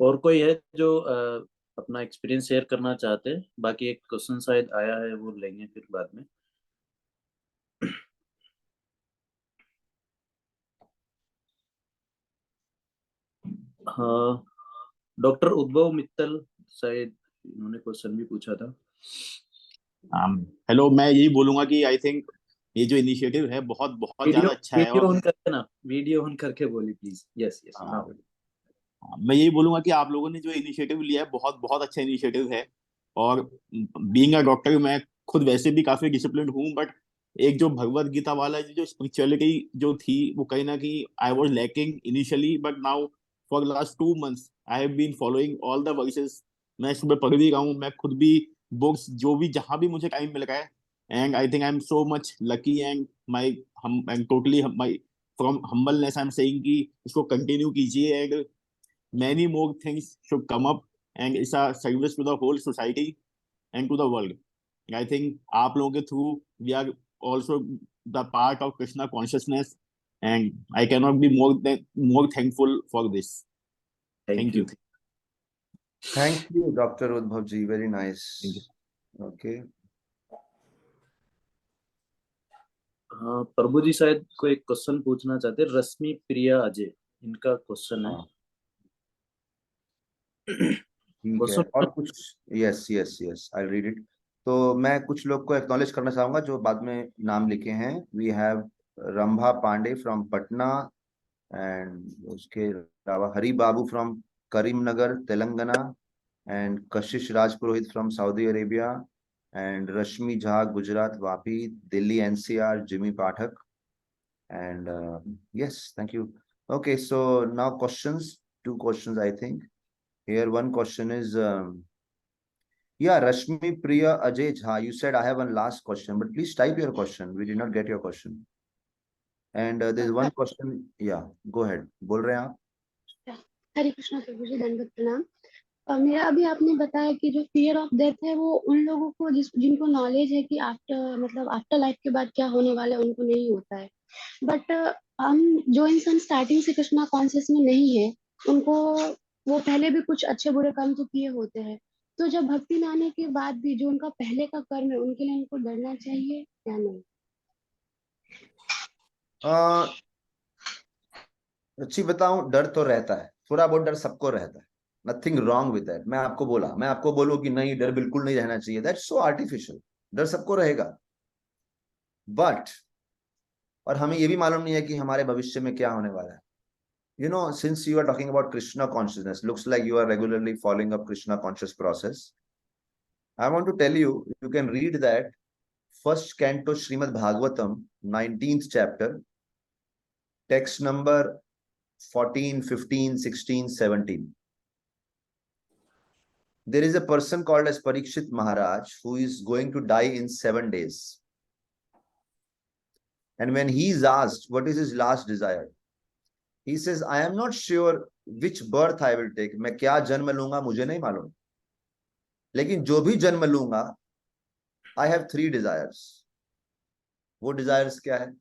और कोई है जो अपना एक्सपीरियंस शेयर करना चाहते हैं? बाकी एक क्वेश्चन शायद आया है, वो लेंगे फिर बाद में। हाँ, डॉक्टर उद्भव मित्तल शायद उन्होंने क्वेश्चन भी पूछा था। हेलो, मैं यही बोलूंगा कि आई थिंक ये जो इनिशिएटिव है बहुत बहुत वीडियो ज्यादा अच्छा है। वीडियो और ऑन करके ना, वीडियो ऑन करके बोली प्लीज। यस यस, हाँ। मैं यही बोलूंगा कि आप लोगों ने जो इनिशिएटिव लिया है बहुत बहुत अच्छा इनिशिएटिव है। और बीइंग अ डॉक्टर मैं खुद वैसे भी काफी डिसिप्लिन्ड हूँ, बट एक जो भगवत गीता वाला जो स्पिरिचुअलिटी जो थी वो कहीं ना कहीं I was lacking initially, but now for last 2 months I have been following all the verses. मैं सुबह पढ़ भी रहा हूँ, मैं खुद भी बुक्स जो भी जहां भी मुझे टाइम मिल रहा है, and I think I am so much lucky and my hmm and totally my from humbleness I am saying कि इसको कंटिन्यू कीजिए, and many more things should come up, and it's a service to the whole society and to the world. I think आप लोगों के through we are also the part of Krishna consciousness, and I cannot be more thankful for this. Thank you. Thank you, Dr. Udbhav ji. Very nice. Thank you. Okay. हाँ, प्रभु जी शायद कोई question पूछना चाहते हैं। रश्मि प्रिया अजय, इनका क्वेश्चन है। ठीक है, और कुछ? Yes yes yes, I read it. तो मैं कुछ लोग को एक्नॉलेज करना चाहूंगा जो बाद में नाम लिखे हैं। We have Rambha Pandey from Patna, and उसके अलावा Hari Babu from Karimnagar Telangana, and Kashish Raj Purohit from Saudi Arabia, and Rashmi Jha Gujarat Vapi, Delhi NCR Jimmy Pathak, and yes, thank you. Okay, so now questions, 2 questions I think. Here one question is, yeah, Rashmi Priya Ajay Jha, you said I have one last question, but please type your question. We did not get your question. And there's one question. Yeah, go ahead. बोल रहे हैं आप? हरे कृष्णा प्रभु जी, दंडवत प्रणाम। मेरा अभी आपने बताया कि जो फियर ऑफ डेथ है वो उन लोगों को जिनको नॉलेज है कि आफ्टर मतलब आफ्टर लाइफ के बाद क्या होने वाला है उनको नहीं होता है। बट हम जो इंसान स्टार्टिंग से कृष्णा कॉन्शियस में नहीं है उनको वो पहले भी कुछ अच्छे बुरे कर्म तो किए होते हैं, तो जब भक्ति में आने के बाद भी जो उनका पहले का कर्म है उनके लिए उनको डरना चाहिए या नहीं? अच्छी बताऊं, डर तो रहता है, थोड़ा बहुत डर सबको रहता है, नथिंग रॉन्ग विद दैट। मैं आपको बोलूं कि नहीं डर बिल्कुल नहीं रहना चाहिए, दैट्स सो आर्टिफिशियल। डर सबको रहेगा, बट और हमें ये भी मालूम नहीं है कि हमारे भविष्य में क्या होने वाला है। You know, since you are talking about Krishna consciousness, looks like you are regularly following up Krishna conscious process. I want to tell you, you can read that first canto Srimad Bhagavatam, 19th chapter, text number 14, 15, 16, 17. There is a person called as Parikshit Maharaj who is going to die in 7 days. And when he is asked what is his last desire, he says, I am not sure which birth I will take. मैं क्या जन्म लूंगा मुझे नहीं मालूम, लेकिन जो भी जन्म लूंगा I have 3 desires. वो desires क्या है?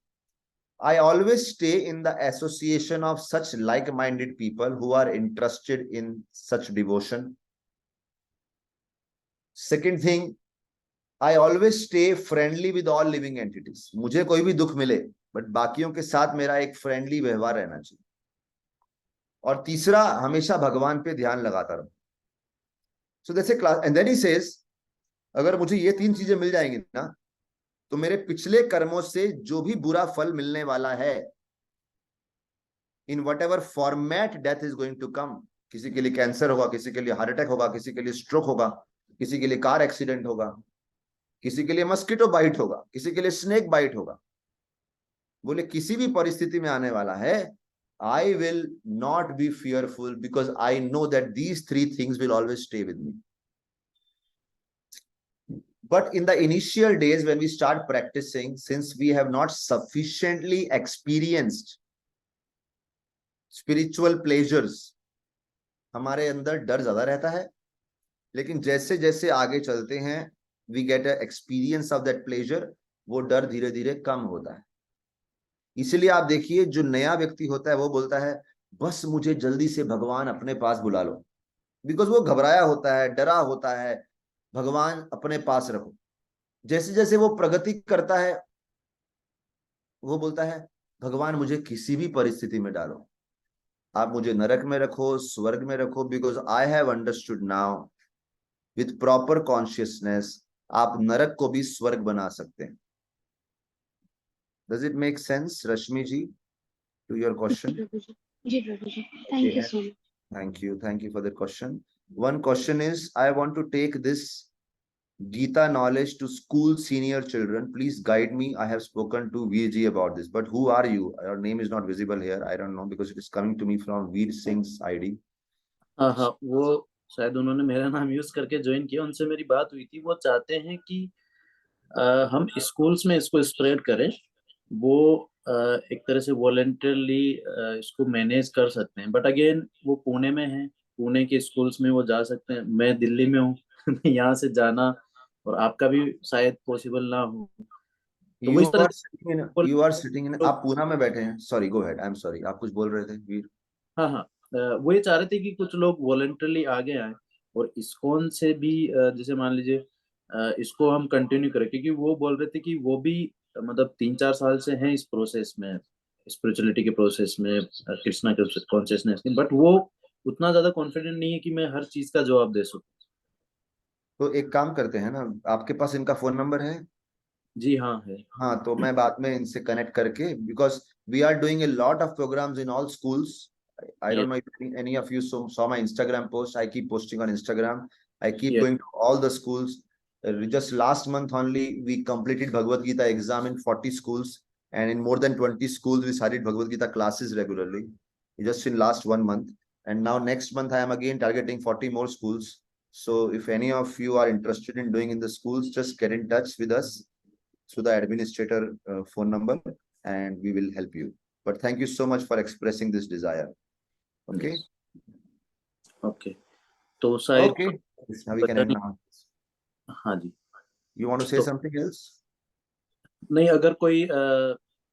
I always stay in the association of such like-minded people who are interested in such devotion. Second thing, I always stay friendly with all living entities. मुझे कोई भी दुख मिले बट बाकियों के साथ मेरा एक फ्रेंडली व्यवहार रहना चाहिए। और तीसरा, हमेशा भगवान पे ध्यान लगाता रहूं। So that's a class, and then he says, अगर मुझे ये 3 चीजें मिल जाएंगी ना तो मेरे पिछले कर्मों से जो भी बुरा फल मिलने वाला है, in whatever format death is going to come, किसी के लिए कैंसर होगा, किसी के लिए हार्ट अटैक होगा, किसी के लिए स्ट्रोक होगा, किसी के लिए कार एक्सीडेंट होगा, किसी के लिए मस्किटो बाइट होगा, किसी के लिए स्नेक बाइट होगा, बोले किसी भी परिस्थिति में आने वाला है, I will not be fearful because I know that these 3 things will always stay with me. But in the initial days when we start practicing, since we have not sufficiently experienced spiritual pleasures, हमारे अंदर डर ज्यादा रहता है। लेकिन जैसे जैसे आगे चलते हैं, we get an experience of that pleasure, वो डर धीरे धीरे कम होता है। इसीलिए आप देखिए, जो नया व्यक्ति होता है वो बोलता है बस मुझे जल्दी से भगवान अपने पास बुला लो, बिकॉज वो घबराया होता है, डरा होता है, भगवान अपने पास रखो। जैसे जैसे वो प्रगति करता है वो बोलता है भगवान मुझे किसी भी परिस्थिति में डालो, आप मुझे नरक में रखो, स्वर्ग में रखो, because I have understood now with proper consciousness आप नरक को भी स्वर्ग बना सकते हैं। Does it make sense, Rashmi ji, to your question? Ji Prabhu ji, thank you so much. Thank you for the question. One question is, I want to take this Gita knowledge to school senior children. Please guide me. I have spoken to VG about this, but who are you? Your name is not visible here. I don't know because it is coming to me from Veer Singh's ID. हाँ, वो शायद उन्होंने मेरा नाम use करके join किया, उनसे मेरी बात हुई थी। वो चाहते हैं कि हम स्कूल्स में इसको स्प्रेड करें। वो एक तरह से वॉलंटियरली इसको मैनेज कर सकते हैं, बट अगेन वो पुणे में है, पुणे के स्कूल्स में वो जा सकते हैं। मैं दिल्ली में हूँ यहाँ से जाना और आपका भी शायद पॉसिबल ना हो, तो वो इस तरह you are sitting in, आप पूना में बैठे हैं। Sorry, go ahead. I'm sorry. आप कुछ बोल रहे थे वीर? हाँ, वो ये चाह रहे थे कि कुछ लोग वॉलंटियरली आगे आए और इस्कॉन से भी जैसे मान लीजिए इसको हम कंटिन्यू करें, क्योंकि वो बोल रहे थे कि वो भी मतलब 3-4 साल से हैं इस प्रोसेस में, स्पिरिचुअलिटी के प्रोसेस में, कृष्णा कॉन्शियसनेस में, बट वो उतना ज्यादा कॉन्फिडेंट नहीं है कि मैं हर चीज का जवाब दे सकूं। तो एक काम करते हैं ना, आपके पास इनका फोन नंबर है? जी हाँ है। हाँ, तो मैं बाद में इनसे कनेक्ट करके, because we are doing a lot of programs in all schools. I don't know if any of you saw my Instagram post. I keep posting on Instagram. I keep going to all the schools. Just last month only, we completed Bhagavad Gita exam in 40 schools, and in more than 20 schools, we started Bhagavad Gita classes regularly. Just in last 1 month, and now next month I am again targeting 40 more schools. So if any of you are interested in doing in the schools, just get in touch with us through the administrator phone number. and we will help you. But thank you so much for expressing this desire. Okay. Yes. Okay. तो शायद Okay. Now we can end now. हाँ जी. You want to say something else? नहीं, अगर कोई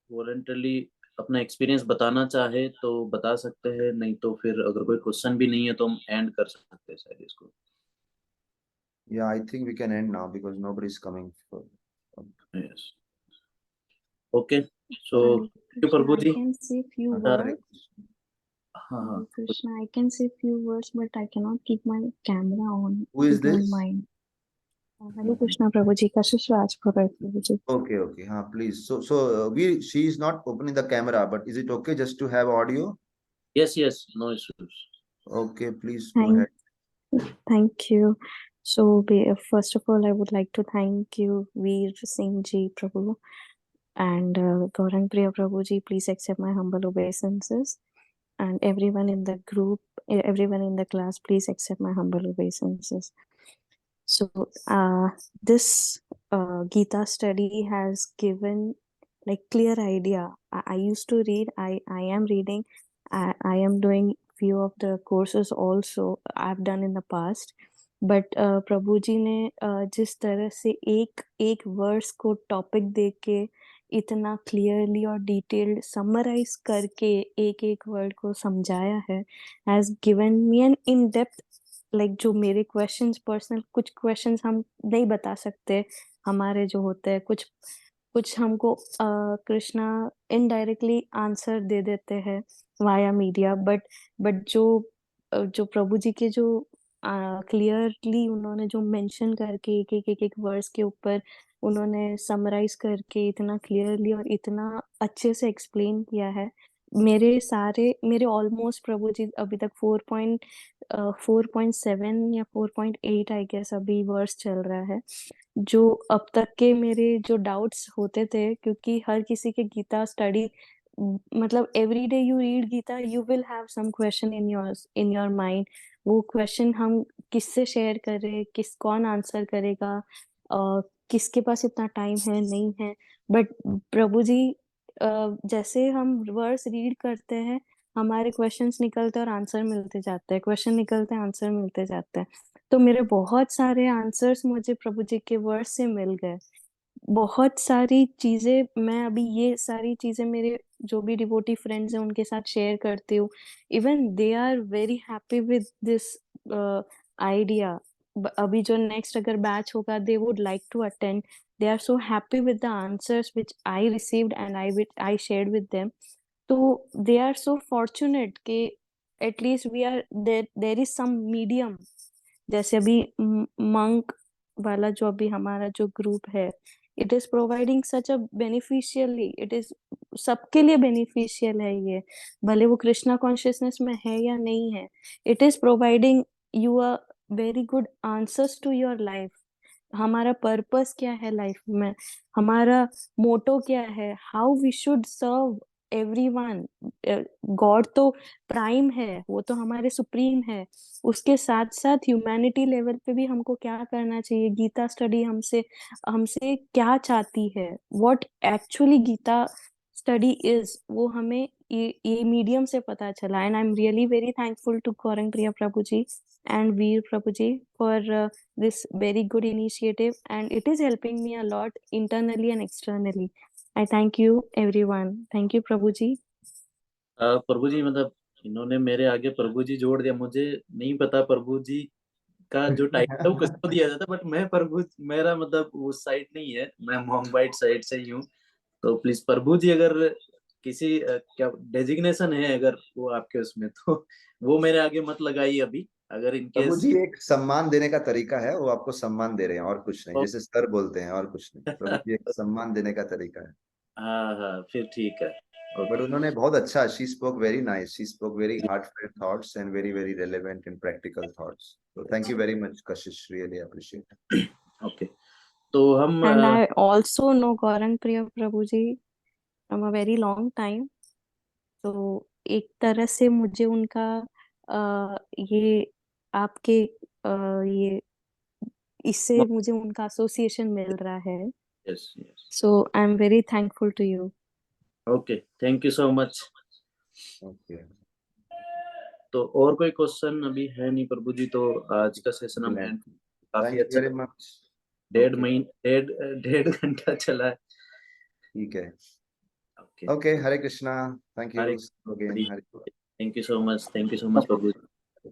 voluntarily अपना experience बताना चाहे तो बता सकते हैं, नहीं तो फिर अगर कोई क्वेश्चन भी नहीं है तो हम एंड कर सकते हैं शायद इसको. Yeah, I think we can end now because nobody is coming. Yes. Okay. So, thank you, Prabhu ji. I can say few Hare words. हाँ हाँ. Krishna, I can say few words, but I cannot keep my camera on. Who is if you don't this? mind. Hare Krishna, Prabhuji. Kashish Raj Prabhuji. Okay, okay. Please. So she is not opening the camera, but is it okay just to have audio? Yes, yes. No issues. Okay, please go ahead. Thank you. So, first of all, I would like to thank you, Veer Singh Ji Prabhu, and Gaurang Priya Prabhu Ji. Please accept my humble obeisances. And everyone in the group, everyone in the class, please accept my humble obeisances. So, this Gita study has given like clear idea. I used to read, I am reading, I am doing few of the courses also I've done in the past. But Prabhu ji ने जिस तरह से एक verse को topic दे के इतना clearly और detailed summarise करके एक वर्ड को समझाया है, has given me an in depth like जो मेरे क्वेश्चंस पर्सनल कुछ क्वेश्चंस हम नहीं बता सकते, हमारे जो होते हैं कुछ हमको कृष्णा इनडायरेक्टली आंसर दे देते हैं वाया मीडिया, बट जो प्रभु जी के जो क्लियरली उन्होंने जो मेंशन करके एक वर्स के ऊपर उन्होंने समराइज करके इतना क्लियरली और इतना अच्छे से एक्सप्लेन किया है. मेरे ऑलमोस्ट प्रभु जी अभी तक 4.7 या 4.8 आई गेस अभी वर्स चल रहा है. जो अब तक के मेरे जो डाउट्स होते थे, क्योंकि हर किसी के गीता स्टडी मतलब every day you read Gita, you will have some question in your mind. वो क्वेश्चन हम किससे शेयर करें, कौन आंसर करेगा, किसके पास इतना टाइम है नहीं है. बट प्रभु जी जैसे हम वर्स रीड करते हैं, हमारे क्वेश्चंस निकलते हैं और आंसर मिलते जाते हैं, क्वेश्चन निकलते हैं आंसर मिलते जाते हैं. तो मेरे बहुत सारे आंसर्स मुझे प्रभु जी के वर्स से मिल गए. बहुत सारी चीजें मैं अभी ये सारी चीजें मेरे जो भी डिवोटी फ्रेंड्स हैं उनके साथ शेयर करती हूँ. Even they are very happy with this idea. अभी जो नेक्स्ट अगर बैच होगा, they would like to attend. They are so happy with the answers which I received and I shared with them. तो they are so fortunate कि at least we are there is some medium. जैसे अभी monk वाला जो अभी हमारा जो group है, it is providing such a beneficially, it is सबके लिए बेनिफिशियल है ये, भले वो कृष्णा कॉन्शियसनेस में है या नहीं है. It is providing you a very good answers to your life. हमारा पर्पस क्या है लाइफ में, हमारा मोटो क्या है, how we should serve everyone. God तो प्राइम है, वो तो हमारे सुप्रीम है, उसके साथ साथ ह्यूमैनिटी लेवल पे भी हमको क्या करना चाहिए. गीता स्टडी हमसे क्या चाहती है, what actually Gita study is, वो हमें ये मीडियम से पता चला. And I am really very thankful to Gaurang Priya Prabhu ji and Veer Prabhuji for this very good initiative, and it is helping me a lot internally and externally. I thank you everyone. Thank you Prabhuji. प्रभु जी मतलब इन्होंने मेरे आगे प्रभु जी जोड़ दिया. मुझे नहीं पता प्रभु जी का जो टाइटल है वो किसको दिया जाता, बट मैं प्रभु, मेरा मतलब वो साइड नहीं है, मैं मोंबाइट साइड से ही हूँ. तो प्लीज प्रभु जी अगर किसी क्या डेजिग्नेशन है अगर वो आपके उसमें, तो वो मेरे आगे मत लगाइए अभी. अगर इनके प्रभु जी एक सम्मान देने का तरीका है, वो आपको सम्मान दे रहे हैं और कुछ नहीं, जैसे सर बोलते हैं और कुछ नहीं. प्रभु जी एक सम्मान देने का तरीका है. हाँ फिर ठीक है. बट उन्होंने बहुत अच्छा, she spoke very nice, she spoke very heartfelt thoughts and very very relevant and practical thoughts. So thank you very much Kashish, really appreciate it. Okay. तो हम and I also know Gaurang Priya Prabhu ji from a very long time. तो एक तरह से मुझे उनका ये आपके ये इससे मुझे उनका एसोसिएशन मिल रहा है. yes. So I am very thankful to you. Okay, thank you so much. Okay, तो और कोई क्वेश्चन अभी है नहीं प्रभु जी, तो आज का सेशन हम end काफी थैंक यू अच्छा, वेरी मच। डेढ़ घंटा चला है। ठीक है, okay, okay, Hare Krishna, thank you Hare again, Hare thank you so much, Prabhu ji.